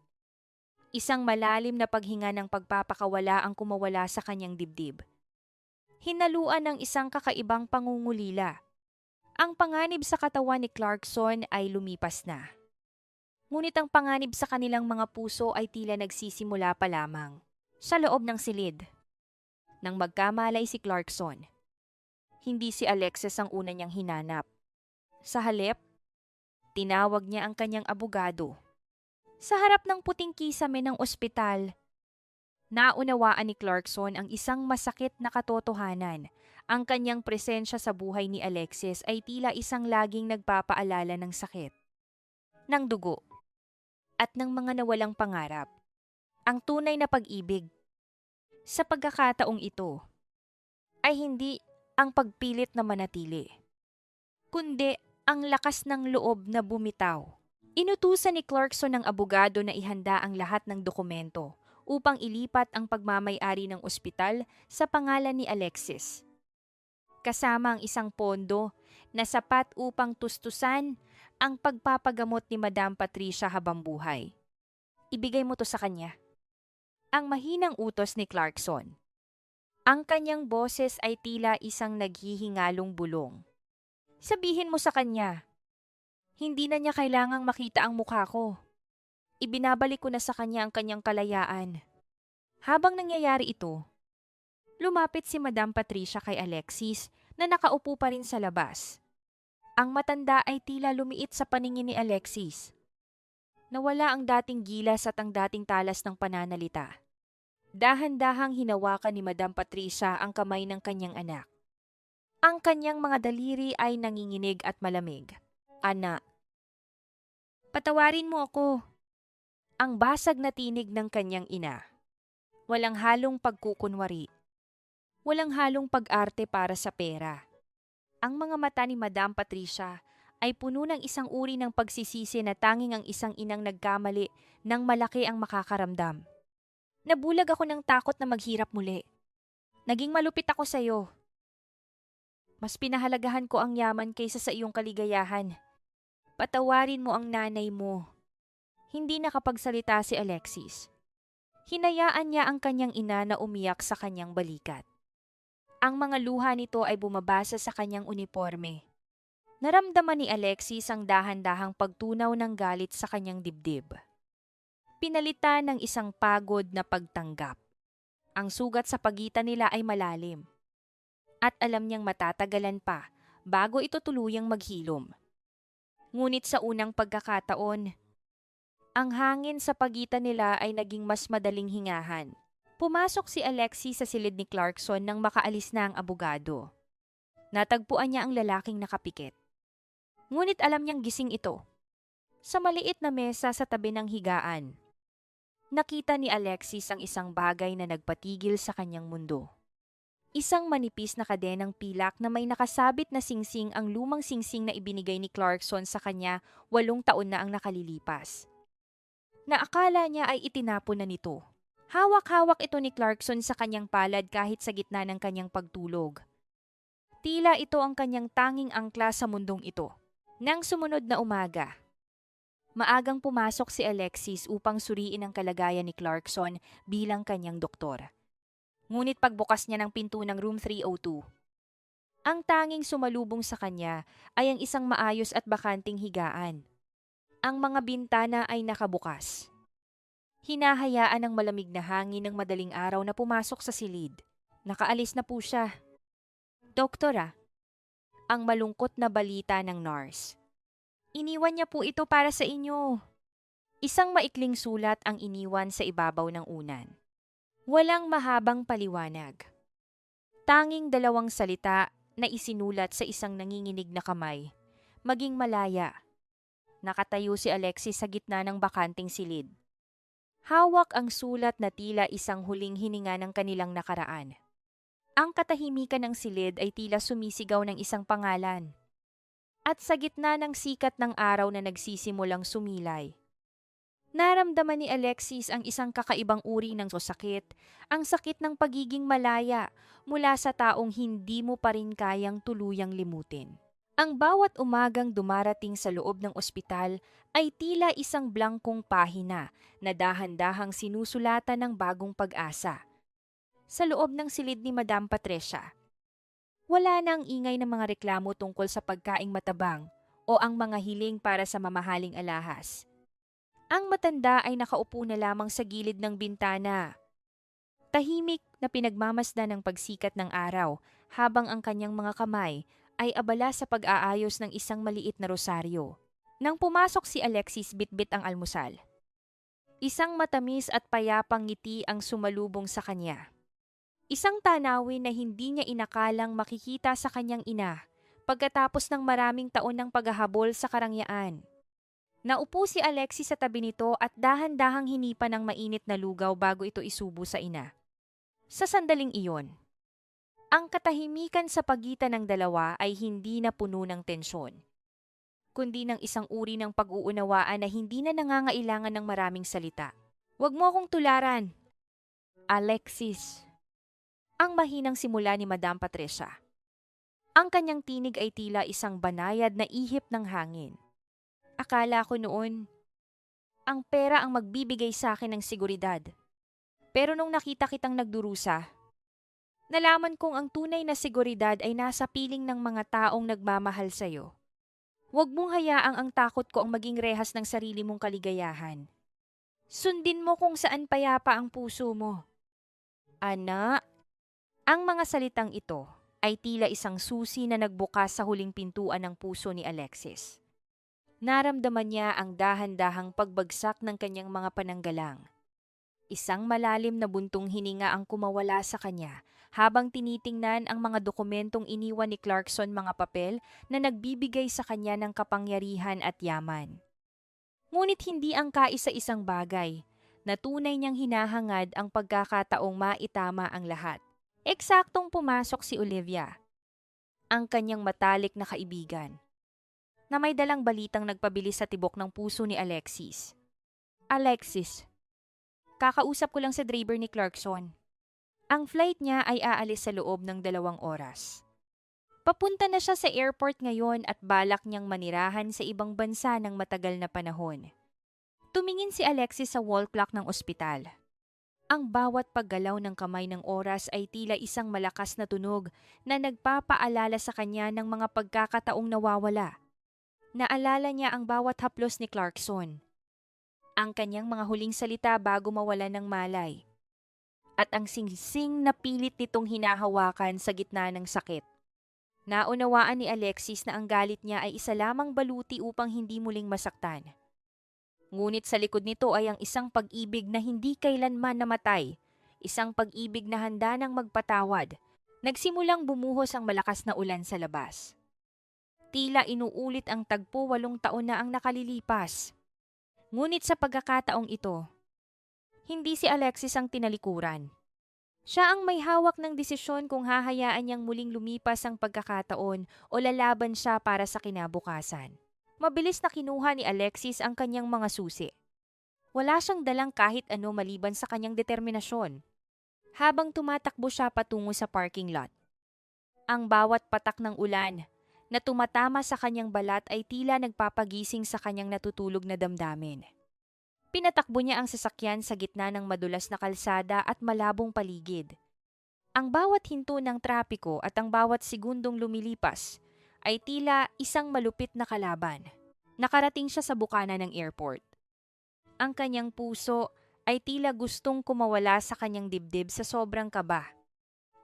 isang malalim na paghinga ng pagpapakawala ang kumawala sa kanyang dibdib. Hinaluan ng isang kakaibang pangungulila. Ang panganib sa katawan ni Clarkson ay lumipas na. Ngunit ang panganib sa kanilang mga puso ay tila nagsisimula pa lamang. Sa loob ng silid. Nang magkamalay si Clarkson, hindi si Alexis ang una niyang hinanap. Sa halip, tinawag niya ang kanyang abogado. Sa harap ng puting kisame ng ospital, naunawaan ni Clarkson ang isang masakit na katotohanan. Ang kanyang presensya sa buhay ni Alexis ay tila isang laging nagpapaalala ng sakit, ng dugo, at ng mga nawalang pangarap. Ang tunay na pag-ibig, sa pagkakataong ito, ay hindi ang pagpilit na manatili, kundi ang lakas ng loob na bumitaw. Inutusan ni Clarkson ng abogado na ihanda ang lahat ng dokumento upang ilipat ang pagmamay-ari ng ospital sa pangalan ni Alexis. Kasama ang isang pondo na sapat upang tustusan ang pagpapagamot ni Madam Patricia habang buhay. Ibigay mo to sa kanya. Ang mahinang utos ni Clarkson. Ang kanyang boses ay tila isang naghihingalong bulong. Sabihin mo sa kanya, hindi na niya kailangang makita ang mukha ko. Ibinabalik ko na sa kanya ang kanyang kalayaan. Habang nangyayari ito, lumapit si Madam Patricia kay Alexis na nakaupo pa rin sa labas. Ang matanda ay tila lumiit sa paningin ni Alexis. Nawala ang dating gilas at ang dating talas ng pananalita. Dahan-dahang hinawakan ni Madam Patricia ang kamay ng kanyang anak. Ang kanyang mga daliri ay nanginginig at malamig. Anak, patawarin mo ako. Ang basag na tinig ng kanyang ina. Walang halong pagkukunwari. Walang halong pag-arte para sa pera. Ang mga mata ni Madam Patricia ay puno ng isang uri ng pagsisisi na tanging ang isang inang nagkamali nang malaki ang makakaramdam. Nabulag ako ng takot na maghirap muli. Naging malupit ako sa iyo. Mas pinahalagahan ko ang yaman kaysa sa iyong kaligayahan. Patawarin mo ang nanay mo. Hindi nakapagsalita si Alexis. Hinayaan niya ang kanyang ina na umiyak sa kanyang balikat. Ang mga luha nito ay bumabasa sa kanyang uniforme. Naramdaman ni Alexis ang dahan-dahang pagtunaw ng galit sa kanyang dibdib. Pinalitan ng isang pagod na pagtanggap. Ang sugat sa pagitan nila ay malalim. At alam niyang matatagalan pa bago ito tuluyang maghilom. Ngunit sa unang pagkakataon, ang hangin sa pagitan nila ay naging mas madaling hingahan. Pumasok si Alexis sa silid ni Clarkson nang makaalis na ang abogado. Natagpuan niya ang lalaking nakapikit. Ngunit alam niyang gising ito. Sa maliit na mesa sa tabi ng higaan, nakita ni Alexis ang isang bagay na nagpatigil sa kanyang mundo. Isang manipis na kadenang pilak na may nakasabit na singsing ang lumang singsing na ibinigay ni Clarkson sa kanya 8 taon na ang nakalilipas. Naakala niya ay itinapon na nito. Hawak-hawak ito ni Clarkson sa kanyang palad kahit sa gitna ng kanyang pagtulog. Tila ito ang kanyang tanging angkla sa mundong ito. Nang sumunod na umaga, maagang pumasok si Alexis upang suriin ang kalagayan ni Clarkson bilang kanyang doktor. Ngunit pagbukas niya ng pinto ng room 302, ang tanging sumalubong sa kanya ay ang isang maayos at bakanting higaan. Ang mga bintana ay nakabukas. Hinahayaan ng malamig na hangin ng madaling araw na pumasok sa silid. Nakaalis na po siya. Doktora, ang malungkot na balita ng nurse. Iniwan niya po ito para sa inyo. Isang maikling sulat ang iniwan sa ibabaw ng unan. Walang mahabang paliwanag. Tanging 2 salita na isinulat sa isang nanginginig na kamay, maging malaya. Nakatayo si Alexis sa gitna ng bakanting silid. Hawak ang sulat na tila isang huling hininga ng kanilang nakaraan. Ang katahimikan ng silid ay tila sumisigaw ng isang pangalan. At sa gitna ng sikat ng araw na nagsisimulang sumilay, naramdaman ni Alexis ang isang kakaibang uri ng sakit, ang sakit ng pagiging malaya mula sa taong hindi mo pa rin kayang tuluyang limutin. Ang bawat umagang dumarating sa loob ng ospital ay tila isang blangkong pahina na dahan-dahang sinusulatan ng bagong pag-asa. Sa loob ng silid ni Madam Patricia, wala na ang ingay ng mga reklamo tungkol sa pagkaing matabang o ang mga hiling para sa mamahaling alahas. Ang matanda ay nakaupo na lamang sa gilid ng bintana. Tahimik na pinagmamasdan ng pagsikat ng araw habang ang kanyang mga kamay ay abala sa pag-aayos ng isang maliit na rosaryo. Nang pumasok si Alexis, bitbit ang almusal. Isang matamis at payapang ngiti ang sumalubong sa kanya. Isang tanawin na hindi niya inakalang makikita sa kanyang ina pagkatapos ng maraming taon ng paghahabol sa karangyaan. Naupo si Alexis sa tabi nito at dahan-dahang hinipan ng mainit na lugaw bago ito isubo sa ina. Sa sandaling iyon, ang katahimikan sa pagitan ng dalawa ay hindi na puno ng tensyon, kundi ng isang uri ng pag-uunawaan na hindi na nangangailangan ng maraming salita. "Huwag mo akong tularan, Alexis." Ang mahinang simula ni Madam Patricia. Ang kanyang tinig ay tila isang banayad na ihip ng hangin. Akala ko noon, ang pera ang magbibigay sa akin ng seguridad. Pero nung nakita kitang nagdurusa, nalaman kong ang tunay na seguridad ay nasa piling ng mga taong nagmamahal sa'yo. Huwag mong hayaang ang takot ko ang maging rehas ng sarili mong kaligayahan. Sundin mo kung saan payapa ang puso mo. Anak, ang mga salitang ito ay tila isang susi na nagbukas sa huling pintuan ng puso ni Alexis. Naramdaman niya ang dahan-dahang pagbagsak ng kanyang mga pananggalang. Isang malalim na buntong hininga ang kumawala sa kanya habang tinitingnan ang mga dokumentong iniwan ni Clarkson, mga papel na nagbibigay sa kanya ng kapangyarihan at yaman. Ngunit hindi ang kaisa-isang bagay na tunay niyang hinahangad ang pagkakataong maitama ang lahat. Eksaktong pumasok si Olivia, ang kanyang matalik na kaibigan, na may dalang balitang nagpabilis sa tibok ng puso ni Alexis. "Alexis, kakausap ko lang sa driver ni Clarkson. Ang flight niya ay aalis sa loob ng 2 oras. Papunta na siya sa airport ngayon at balak niyang manirahan sa ibang bansa ng matagal na panahon." Tumingin si Alexis sa wall clock ng ospital. Ang bawat paggalaw ng kamay ng oras ay tila isang malakas na tunog na nagpapaalala sa kanya ng mga pagkakataong nawawala. Naalala niya ang bawat haplos ni Clarkson, ang kanyang mga huling salita bago mawala ng malay, at ang singsing na pilit nitong hinahawakan sa gitna ng sakit. Naunawaan ni Alexis na ang galit niya ay isa lamang baluti upang hindi muling masaktan. Ngunit sa likod nito ay ang isang pag-ibig na hindi kailanman namatay, isang pag-ibig na handa nang magpatawad. Nagsimulang bumuhos ang malakas na ulan sa labas. Tila inuulit ang tagpo 8 taon na ang nakalilipas. Ngunit sa pagkakataong ito, hindi si Alexis ang tinalikuran. Siya ang may hawak ng desisyon kung hahayaan niyang muling lumipas ang pagkakataon o lalaban siya para sa kinabukasan. Mabilis na kinuha ni Alexis ang kanyang mga susi. Wala siyang dalang kahit ano maliban sa kanyang determinasyon. Habang tumatakbo siya patungo sa parking lot, ang bawat patak ng ulan na tumatama sa kanyang balat ay tila nagpapagising sa kanyang natutulog na damdamin. Pinatakbo niya ang sasakyan sa gitna ng madulas na kalsada at malabong paligid. Ang bawat hinto ng trapiko at ang bawat segundong lumilipas ay tila isang malupit na kalaban. Nakarating siya sa bukana ng airport. Ang kanyang puso ay tila gustong kumawala sa kanyang dibdib sa sobrang kaba.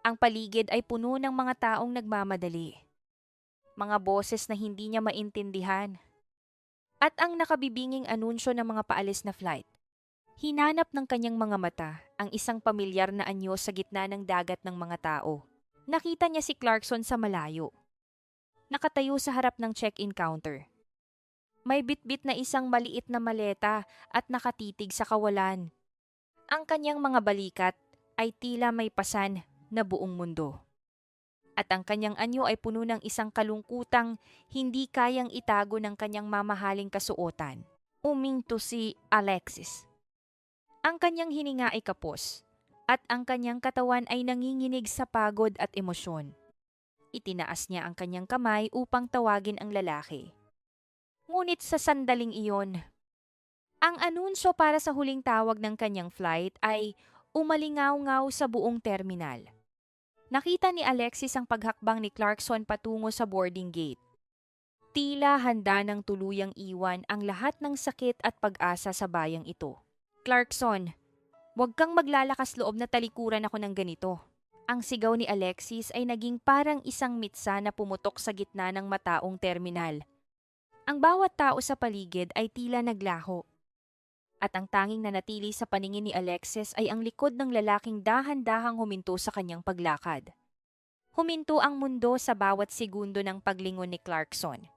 Ang paligid ay puno ng mga taong nagmamadali. Mga boses na hindi niya maintindihan. At ang nakabibinging anunsyo ng mga paalis na flight. Hinanap ng kanyang mga mata ang isang pamilyar na anyo sa gitna ng dagat ng mga tao. Nakita niya si Clarkson sa malayo. Nakatayo sa harap ng check-in counter. May bitbit na isang maliit na maleta at nakatitig sa kawalan. Ang kanyang mga balikat ay tila may pasan na buong mundo. At ang kanyang anyo ay puno ng isang kalungkutang hindi kayang itago ng kanyang mamahaling kasuotan. Uminto si Alexis. Ang kanyang hininga ay kapos at ang kanyang katawan ay nanginginig sa pagod at emosyon. Itinaas niya ang kanyang kamay upang tawagin ang lalaki. Ngunit sa sandaling iyon, ang anunsyo para sa huling tawag ng kanyang flight ay umalingaw-ngaw sa buong terminal. Nakita ni Alexis ang paghakbang ni Clarkson patungo sa boarding gate. Tila handa ng tuluyang iwan ang lahat ng sakit at pag-asa sa bayang ito. Clarkson, huwag kang maglalakas loob na talikuran ako ng ganito. Ang sigaw ni Alexis ay naging parang isang mitsa na pumutok sa gitna ng mataong terminal. Ang bawat tao sa paligid ay tila naglaho. At ang tanging nanatili sa paningin ni Alexis ay ang likod ng lalaking dahan-dahang huminto sa kanyang paglakad. Huminto ang mundo sa bawat segundo ng paglingon ni Clarkson.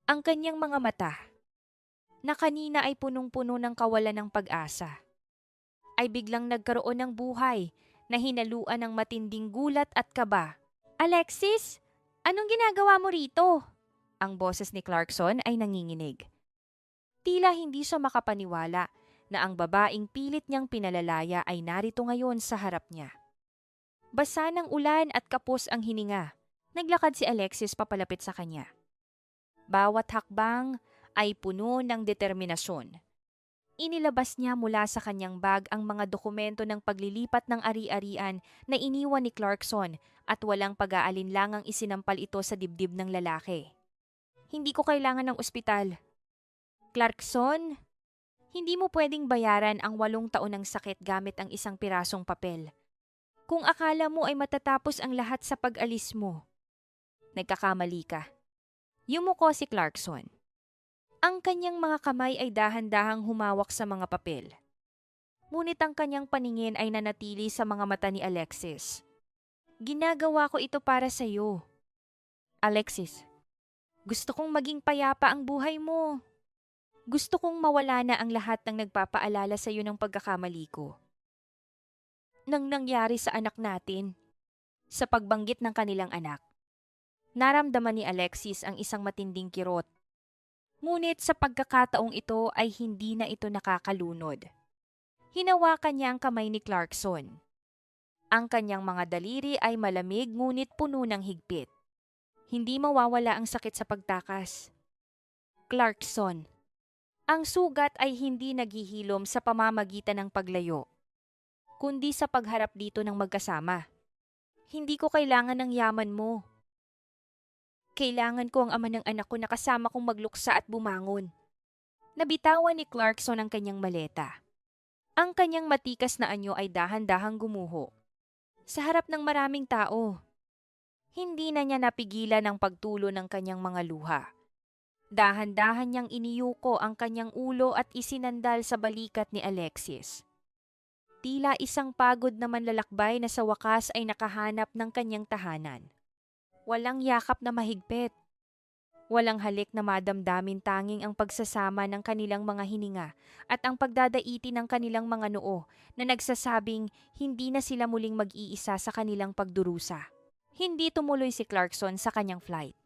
Ang kanyang mga mata, na kanina ay punong-puno ng kawalan ng pag-asa, ay biglang nagkaroon ng buhay na hinaluan ng matinding gulat at kaba. Alexis, anong ginagawa mo rito? Ang boses ni Clarkson ay nanginginig. Tila hindi siya makapaniwala na ang babaeng pilit niyang pinalalaya ay narito ngayon sa harap niya. Basa ng ulan at kapos ang hininga. Naglakad si Alexis papalapit sa kanya. Bawat hakbang ay puno ng determinasyon. Inilabas niya mula sa kanyang bag ang mga dokumento ng paglilipat ng ari-arian na iniwan ni Clarkson at walang pag-aalinlangang isinampal ito sa dibdib ng lalaki. Hindi ko kailangan ng ospital. Clarkson, hindi mo pwedeng bayaran ang 8 taon ng sakit gamit ang isang pirasong papel. Kung akala mo ay matatapos ang lahat sa pag-alis mo, nagkakamali ka. Yumuko si Clarkson. Ang kanyang mga kamay ay dahan-dahang humawak sa mga papel. Ngunit ang kanyang paningin ay nanatili sa mga mata ni Alexis. Ginagawa ko ito para sa iyo. Alexis, gusto kong maging payapa ang buhay mo. Gusto kong mawala na ang lahat ng nagpapaalala sa iyo ng pagkakamali ko. Nang nangyari sa anak natin, sa pagbanggit ng kanilang anak, naramdaman ni Alexis ang isang matinding kirot. Ngunit sa pagkakataong ito ay hindi na ito nakakalunod. Hinawakan niya ang kamay ni Clarkson. Ang kanyang mga daliri ay malamig ngunit puno ng higpit. Hindi mawawala ang sakit sa pagtakas. Clarkson, ang sugat ay hindi naghihilom sa pamamagitan ng paglayo, kundi sa pagharap dito ng magkasama. Hindi ko kailangan ng yaman mo. Kailangan ko ang ama ng anak ko na kasama kong magluksa at bumangon. Nabitawan ni Clarkson ang kanyang maleta. Ang kanyang matikas na anyo ay dahan-dahang gumuho. Sa harap ng maraming tao, hindi na niya napigilan ang pagtulo ng kanyang mga luha. Dahan-dahan niyang iniyuko ang kanyang ulo at isinandal sa balikat ni Alexis. Tila isang pagod na manlalakbay na sa wakas ay nakahanap ng kanyang tahanan. Walang yakap na mahigpit. Walang halik na madamdamin, tanging ang pagsasama ng kanilang mga hininga at ang pagdadaiti ng kanilang mga noo na nagsasabing hindi na sila muling mag-iisa sa kanilang pagdurusa. Hindi tumuloy si Clarkson sa kanyang flight.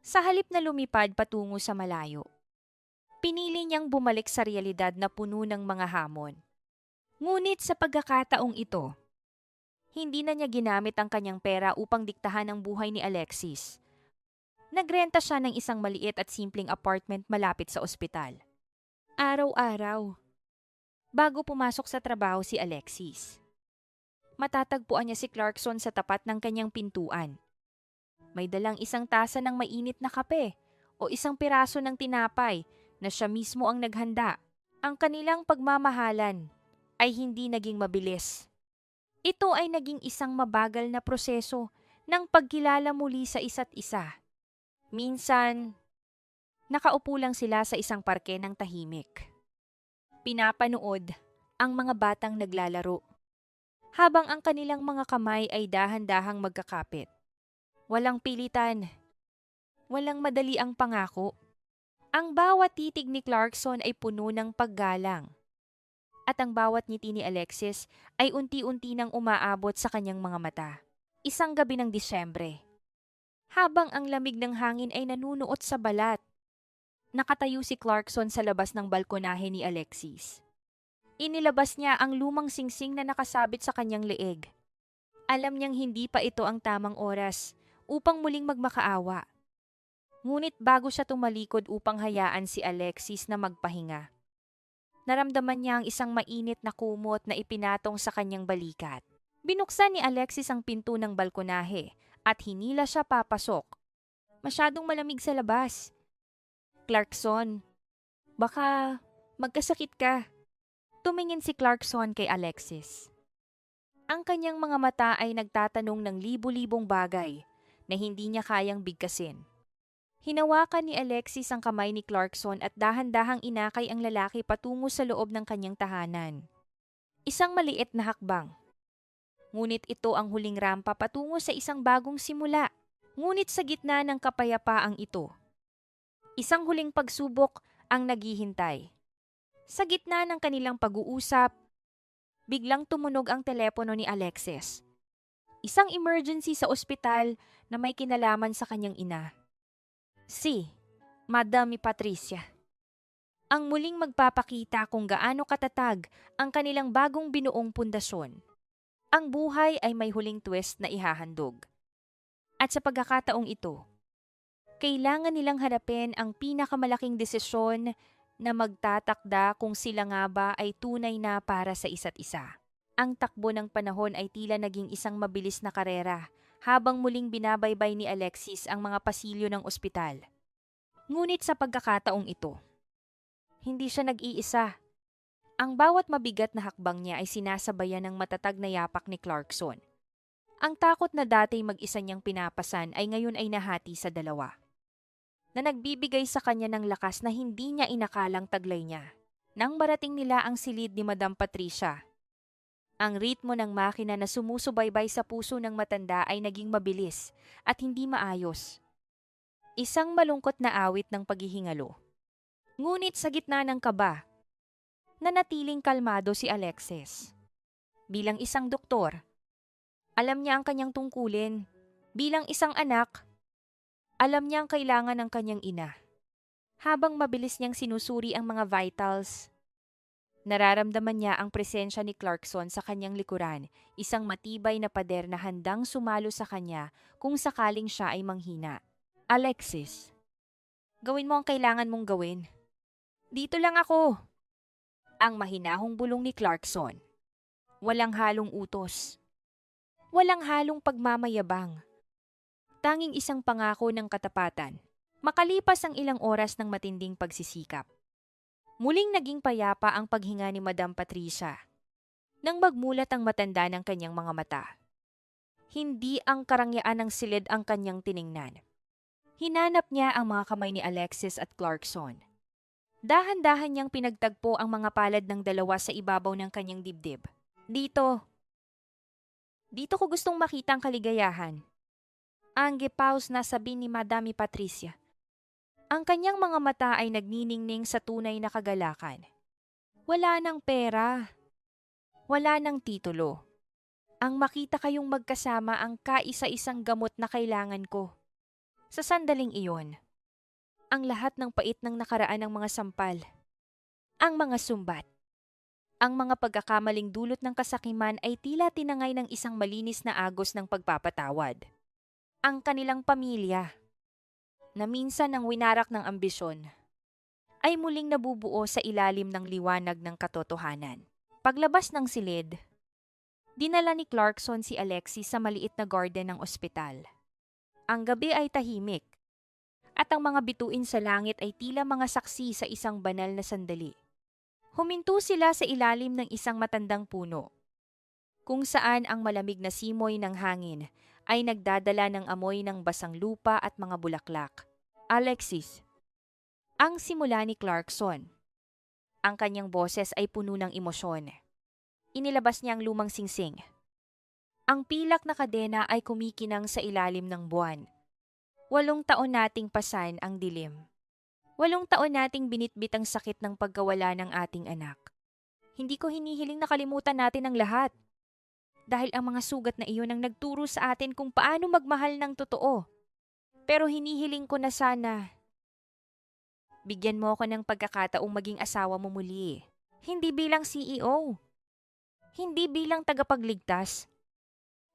Sa halip na lumipad patungo sa malayo, pinili niyang bumalik sa realidad na puno ng mga hamon. Ngunit sa pagkakataong ito, hindi na niya ginamit ang kanyang pera upang diktahan ang buhay ni Alexis. Nagrenta siya ng isang maliit at simpleng apartment malapit sa ospital. Araw-araw, bago pumasok sa trabaho si Alexis, matatagpuan niya si Clarkson sa tapat ng kanyang pintuan. May dalang isang tasa ng mainit na kape o isang piraso ng tinapay na siya mismo ang naghanda. Ang kanilang pagmamahalan ay hindi naging mabilis. Ito ay naging isang mabagal na proseso ng pagkilala muli sa isa't isa. Minsan, nakaupo lang sila sa isang parke ng tahimik. Pinapanood ang mga batang naglalaro, habang ang kanilang mga kamay ay dahan-dahang magkakapit. Walang pilitan, walang madali ang pangako, Ang bawat titig ni Clarkson ay puno ng paggalang. At ang bawat ngiti ni Alexis ay unti-unti nang umaabot sa kanyang mga mata. Isang gabi ng Disyembre. Habang ang lamig ng hangin ay nanunuot sa balat, nakatayo si Clarkson sa labas ng balkonahe ni Alexis. Inilabas niya ang lumang singsing na nakasabit sa kanyang leeg. Alam niyang hindi pa ito ang tamang oras upang muling magmakaawa. Ngunit bago siya tumalikod upang hayaan si Alexis na magpahinga, naramdaman niya ang isang mainit na kumot na ipinatong sa kanyang balikat. Binuksan ni Alexis ang pinto ng balkonahe at hinila siya papasok. Masyadong malamig sa labas. Clarkson, baka magkasakit ka. Tumingin si Clarkson kay Alexis. Ang kanyang mga mata ay nagtatanong ng libu-libong bagay na hindi niya kayang bigkasin. Hinawakan ni Alexis ang kamay ni Clarkson at dahan-dahang inakay ang lalaki patungo sa loob ng kanyang tahanan. Isang maliit na hakbang. Ngunit ito ang huling rampa patungo sa isang bagong simula. Ngunit sa gitna ng kapayapaang ito, isang huling pagsubok ang naghihintay. Sa gitna ng kanilang pag-uusap, biglang tumunog ang telepono ni Alexis. Isang emergency sa ospital na may kinalaman sa kanyang ina. Si Madam Patricia. Ang muling magpapakita kung gaano katatag ang kanilang bagong binuong pundasyon. Ang buhay ay may huling twist na ihahandog. At sa pagkakataong ito, kailangan nilang harapin ang pinakamalaking desisyon na magtatakda kung sila nga ba ay tunay na para sa isa't isa. Ang takbo ng panahon ay tila naging isang mabilis na karera habang muling binabaybay ni Alexis ang mga pasilyo ng ospital. Ngunit sa pagkakataong ito, hindi siya nag-iisa. Ang bawat mabigat na hakbang niya ay sinasabayan ng matatag na yapak ni Clarkson. Ang takot na dati mag-isa niyang pinapasan ay ngayon ay nahati sa dalawa, na nagbibigay sa kanya ng lakas na hindi niya inakalang taglay niya. Nang marating nila ang silid ni Madam Patricia, ang ritmo ng makina na sumusubaybay sa puso ng matanda ay naging mabilis at hindi maayos. Isang malungkot na awit ng paghihingalo. Ngunit sa gitna ng kaba, nanatiling kalmado si Alexis. Bilang isang doktor, alam niya ang kanyang tungkulin. Bilang isang anak, alam niya ang kailangan ng kanyang ina. Habang mabilis niyang sinusuri ang mga vitals, nararamdaman niya ang presensya ni Clarkson sa kanyang likuran, isang matibay na pader na handang sumalo sa kanya kung sakaling siya ay manghina. Alexis, gawin mo ang kailangan mong gawin. Dito lang ako. Ang mahinahong bulong ni Clarkson. Walang halong utos. Walang halong pagmamayabang. Tanging isang pangako ng katapatan. Makalipas ang ilang oras ng matinding pagsisikap, muling naging payapa ang paghinga ni Madam Patricia. Nang magmulat ang matanda ng kanyang mga mata, hindi ang karangyaan ng silid ang kanyang tiningnan. Hinanap niya ang mga kamay ni Alexis at Clarkson. Dahan-dahan niyang pinagtagpo ang mga palad ng dalawa sa ibabaw ng kanyang dibdib. Dito ko gustong makita ang kaligayahan. Ang gipaus na sabi ni Madam Patricia. Ang kanyang mga mata ay nagniningning sa tunay na kagalakan. Wala ng pera. Wala ng titulo. Ang makita kayong magkasama ang kaisa-isang gamot na kailangan ko. Sa sandaling iyon, ang lahat ng pait ng nakaraan ng mga sampal, ang mga sumbat, ang mga pagkakamaling dulot ng kasakiman ay tila tinangay ng isang malinis na agos ng pagpapatawad. Ang kanilang pamilya, na minsan ang winarak ng ambisyon, ay muling nabubuo sa ilalim ng liwanag ng katotohanan. Paglabas ng silid, dinala ni Clarkson si Alexis sa maliit na garden ng ospital. Ang gabi ay tahimik, at ang mga bituin sa langit ay tila mga saksi sa isang banal na sandali. Huminto sila sa ilalim ng isang matandang puno, kung saan ang malamig na simoy ng hangin ay nagdadala ng amoy ng basang lupa at mga bulaklak. Alexis, ang simula ni Clarkson. Ang kanyang boses ay puno ng emosyon. Inilabas niya ang lumang singsing. Ang pilak na kadena ay kumikinang sa ilalim ng buwan. 8 taon nating pasan ang dilim. 8 taon nating binitbit ang sakit ng pagkawala ng ating anak. Hindi ko hinihiling nakalimutan natin ang lahat. Dahil ang mga sugat na iyon ang nagturo sa atin kung paano magmahal ng totoo. Pero hinihiling ko na sana, bigyan mo ako ng pagkakataong maging asawa mo muli. Hindi bilang CEO. Hindi bilang tagapagligtas.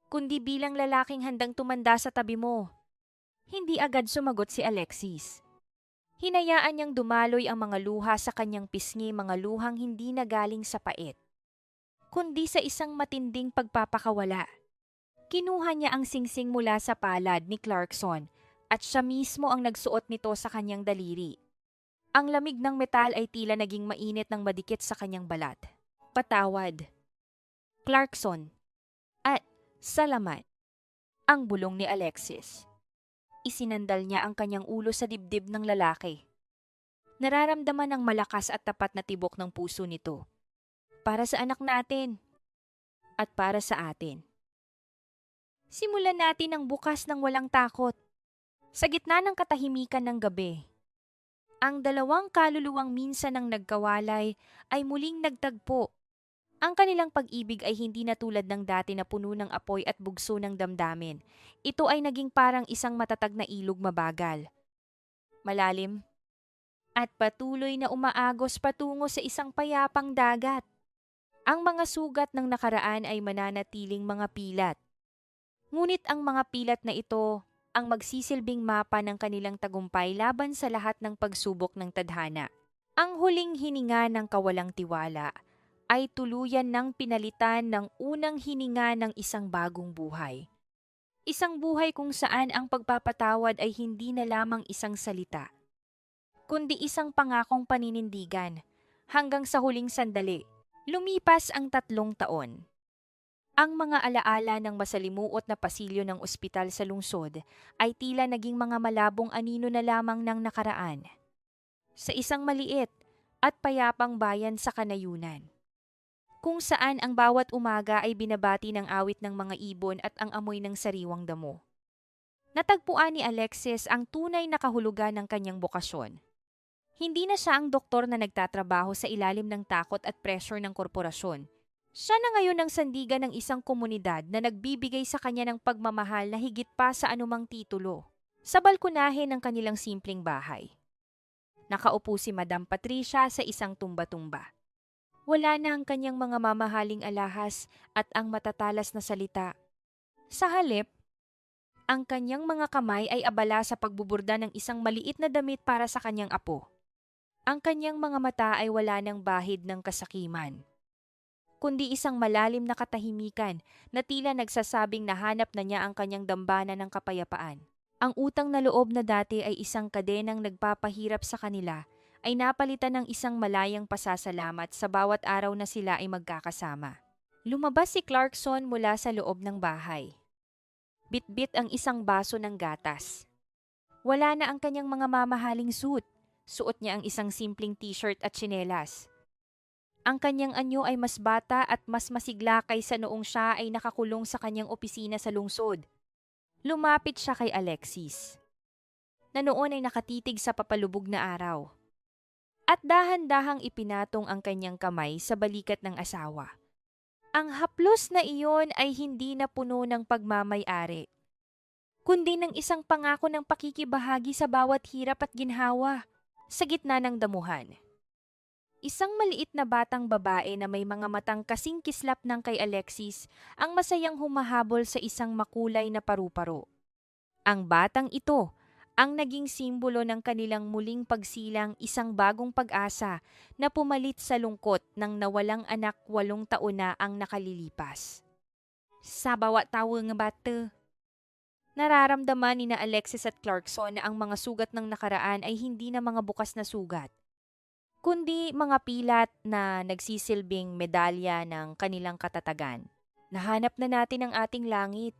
Kundi bilang lalaking handang tumanda sa tabi mo. Hindi agad sumagot si Alexis. Hinayaan niyang dumaloy ang mga luha sa kanyang pisngi, mga luhang hindi na galing sa pait, kundi sa isang matinding pagpapakawala. Kinuha niya ang singsing mula sa palad ni Clarkson at siya mismo ang nagsuot nito sa kanyang daliri. Ang lamig ng metal ay tila naging mainit ng madikit sa kanyang balat. Patawad, Clarkson, at salamat, ang bulong ni Alexis. Isinandal niya ang kanyang ulo sa dibdib ng lalaki. Nararamdaman ang malakas at tapat na tibok ng puso nito. Para sa anak natin. At para sa atin. Simulan natin ang bukas ng walang takot. Sa gitna ng katahimikan ng gabi, ang dalawang kaluluwang minsan ang nagkawalay ay muling nagtagpo. Ang kanilang pag-ibig ay hindi na tulad ng dati na puno ng apoy at bugso ng damdamin. Ito ay naging parang isang matatag na ilog mabagal, malalim, at patuloy na umaagos patungo sa isang payapang dagat. Ang mga sugat ng nakaraan ay mananatiling mga pilat. Ngunit ang mga pilat na ito ang magsisilbing mapa ng kanilang tagumpay laban sa lahat ng pagsubok ng tadhana. Ang huling hininga ng kawalang tiwala ay tuluyan ng pinalitan ng unang hininga ng isang bagong buhay. Isang buhay kung saan ang pagpapatawad ay hindi na lamang isang salita, kundi isang pangakong paninindigan. Hanggang sa huling sandali, lumipas ang 3 taon. Ang mga alaala ng masalimuot na pasilyo ng ospital sa lungsod ay tila naging mga malabong anino na lamang ng nakaraan. Sa isang maliit at payapang bayan sa kanayunan, kung saan ang bawat umaga ay binabati ng awit ng mga ibon at ang amoy ng sariwang damo. Natagpuan ni Alexis ang tunay na kahulugan ng kanyang bokasyon. Hindi na siya ang doktor na nagtatrabaho sa ilalim ng takot at pressure ng korporasyon. Siya na ngayon ang sandigan ng isang komunidad na nagbibigay sa kanya ng pagmamahal na higit pa sa anumang titulo. Sa balkonahe ng kanilang simpleng bahay, nakaupo si Madam Patricia sa isang tumba-tumba. Wala na ang kanyang mga mamahaling alahas at ang matatalas na salita. Sa halip, ang kanyang mga kamay ay abala sa pagbuburda ng isang maliit na damit para sa kanyang apo. Ang kanyang mga mata ay wala ng bahid ng kasakiman, kundi isang malalim na katahimikan na tila nagsasabing nahanap na niya ang kanyang dambana ng kapayapaan. Ang utang na loob na dati ay isang kadenang nagpapahirap sa kanila ay napalitan ng isang malayang pasasalamat sa bawat araw na sila ay magkakasama. Lumabas si Clarkson mula sa loob ng bahay. Bitbit ang isang baso ng gatas. Wala na ang kanyang mga mamahaling suit. Suot niya ang isang simpleng t-shirt at tsinelas. Ang kanyang anyo ay mas bata at mas masigla kaysa noong siya ay nakakulong sa kanyang opisina sa lungsod. Lumapit siya kay Alexis, na noon ay nakatitig sa papalubog na araw. At dahan-dahang ipinatong ang kanyang kamay sa balikat ng asawa. Ang haplos na iyon ay hindi na puno ng pagmamay-ari, kundi ng isang pangako ng pakikibahagi sa bawat hirap at ginhawa sa gitna ng damuhan. Isang maliit na batang babae na may mga matang kasing kislap ng kay Alexis ang masayang humahabol sa isang makulay na paru-paro. Ang batang ito ang naging simbolo ng kanilang muling pagsilang, isang bagong pag-asa na pumalit sa lungkot ng nawalang anak 8 taon na ang nakalilipas. Sa bawat tawo nga bata, nararamdaman ni na Alexis at Clarkson na ang mga sugat ng nakaraan ay hindi na mga bukas na sugat, kundi mga pilat na nagsisilbing medalya ng kanilang katatagan. Nahanap na natin ang ating langit.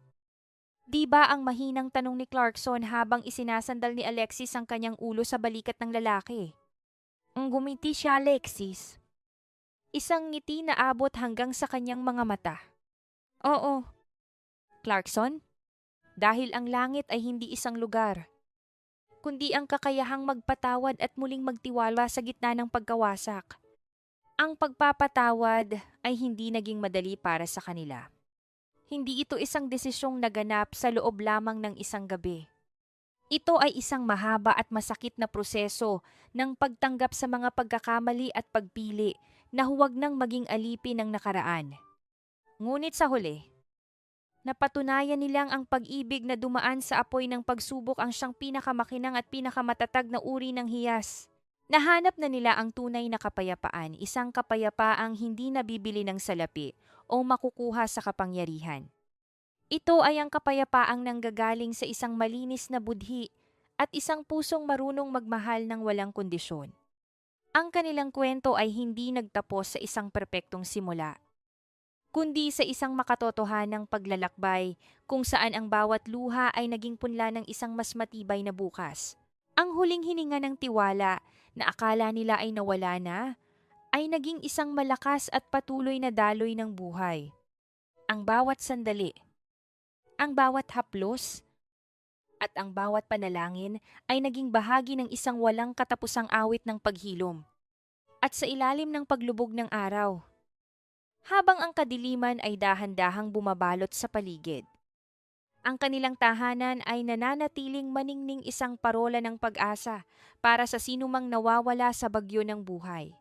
Di ba ang mahinang tanong ni Clarkson habang isinasandal ni Alexis ang kanyang ulo sa balikat ng lalaki? Gumiti siya, Alexis. Isang ngiti na abot hanggang sa kanyang mga mata. Oo. Clarkson, dahil ang langit ay hindi isang lugar. kundi ang kakayahang magpatawad at muling magtiwala sa gitna ng pagkawasak. Ang pagpapatawad ay hindi naging madali para sa kanila. Hindi ito isang desisyong naganap sa loob lamang ng isang gabi. Ito ay isang mahaba at masakit na proseso ng pagtanggap sa mga pagkakamali at pagpili na huwag nang maging alipin ng nakaraan. Ngunit sa huli, napatunayan nilang ang pag-ibig na dumaan sa apoy ng pagsubok ang siyang pinakamakinang at pinakamatatag na uri ng hiyas. Nahanap na nila ang tunay na kapayapaan, isang kapayapaang hindi nabibili ng salapi o makukuha sa kapangyarihan. Ito ay ang kapayapaang nanggagaling sa isang malinis na budhi at isang pusong marunong magmahal ng walang kondisyon. Ang kanilang kwento ay hindi nagtapos sa isang perpektong simula, kundi sa isang makatotohanang paglalakbay kung saan ang bawat luha ay naging punla ng isang mas matibay na bukas. Ang huling hininga ng tiwala na akala nila ay nawala na, ay naging isang malakas at patuloy na daloy ng buhay. Ang bawat sandali, ang bawat haplos, at ang bawat panalangin ay naging bahagi ng isang walang katapusang awit ng paghilom. At sa ilalim ng paglubog ng araw, habang ang kadiliman ay dahan-dahang bumabalot sa paligid, ang kanilang tahanan ay nananatiling maningning isang parola ng pag-asa para sa sinumang nawawala sa bagyo ng buhay.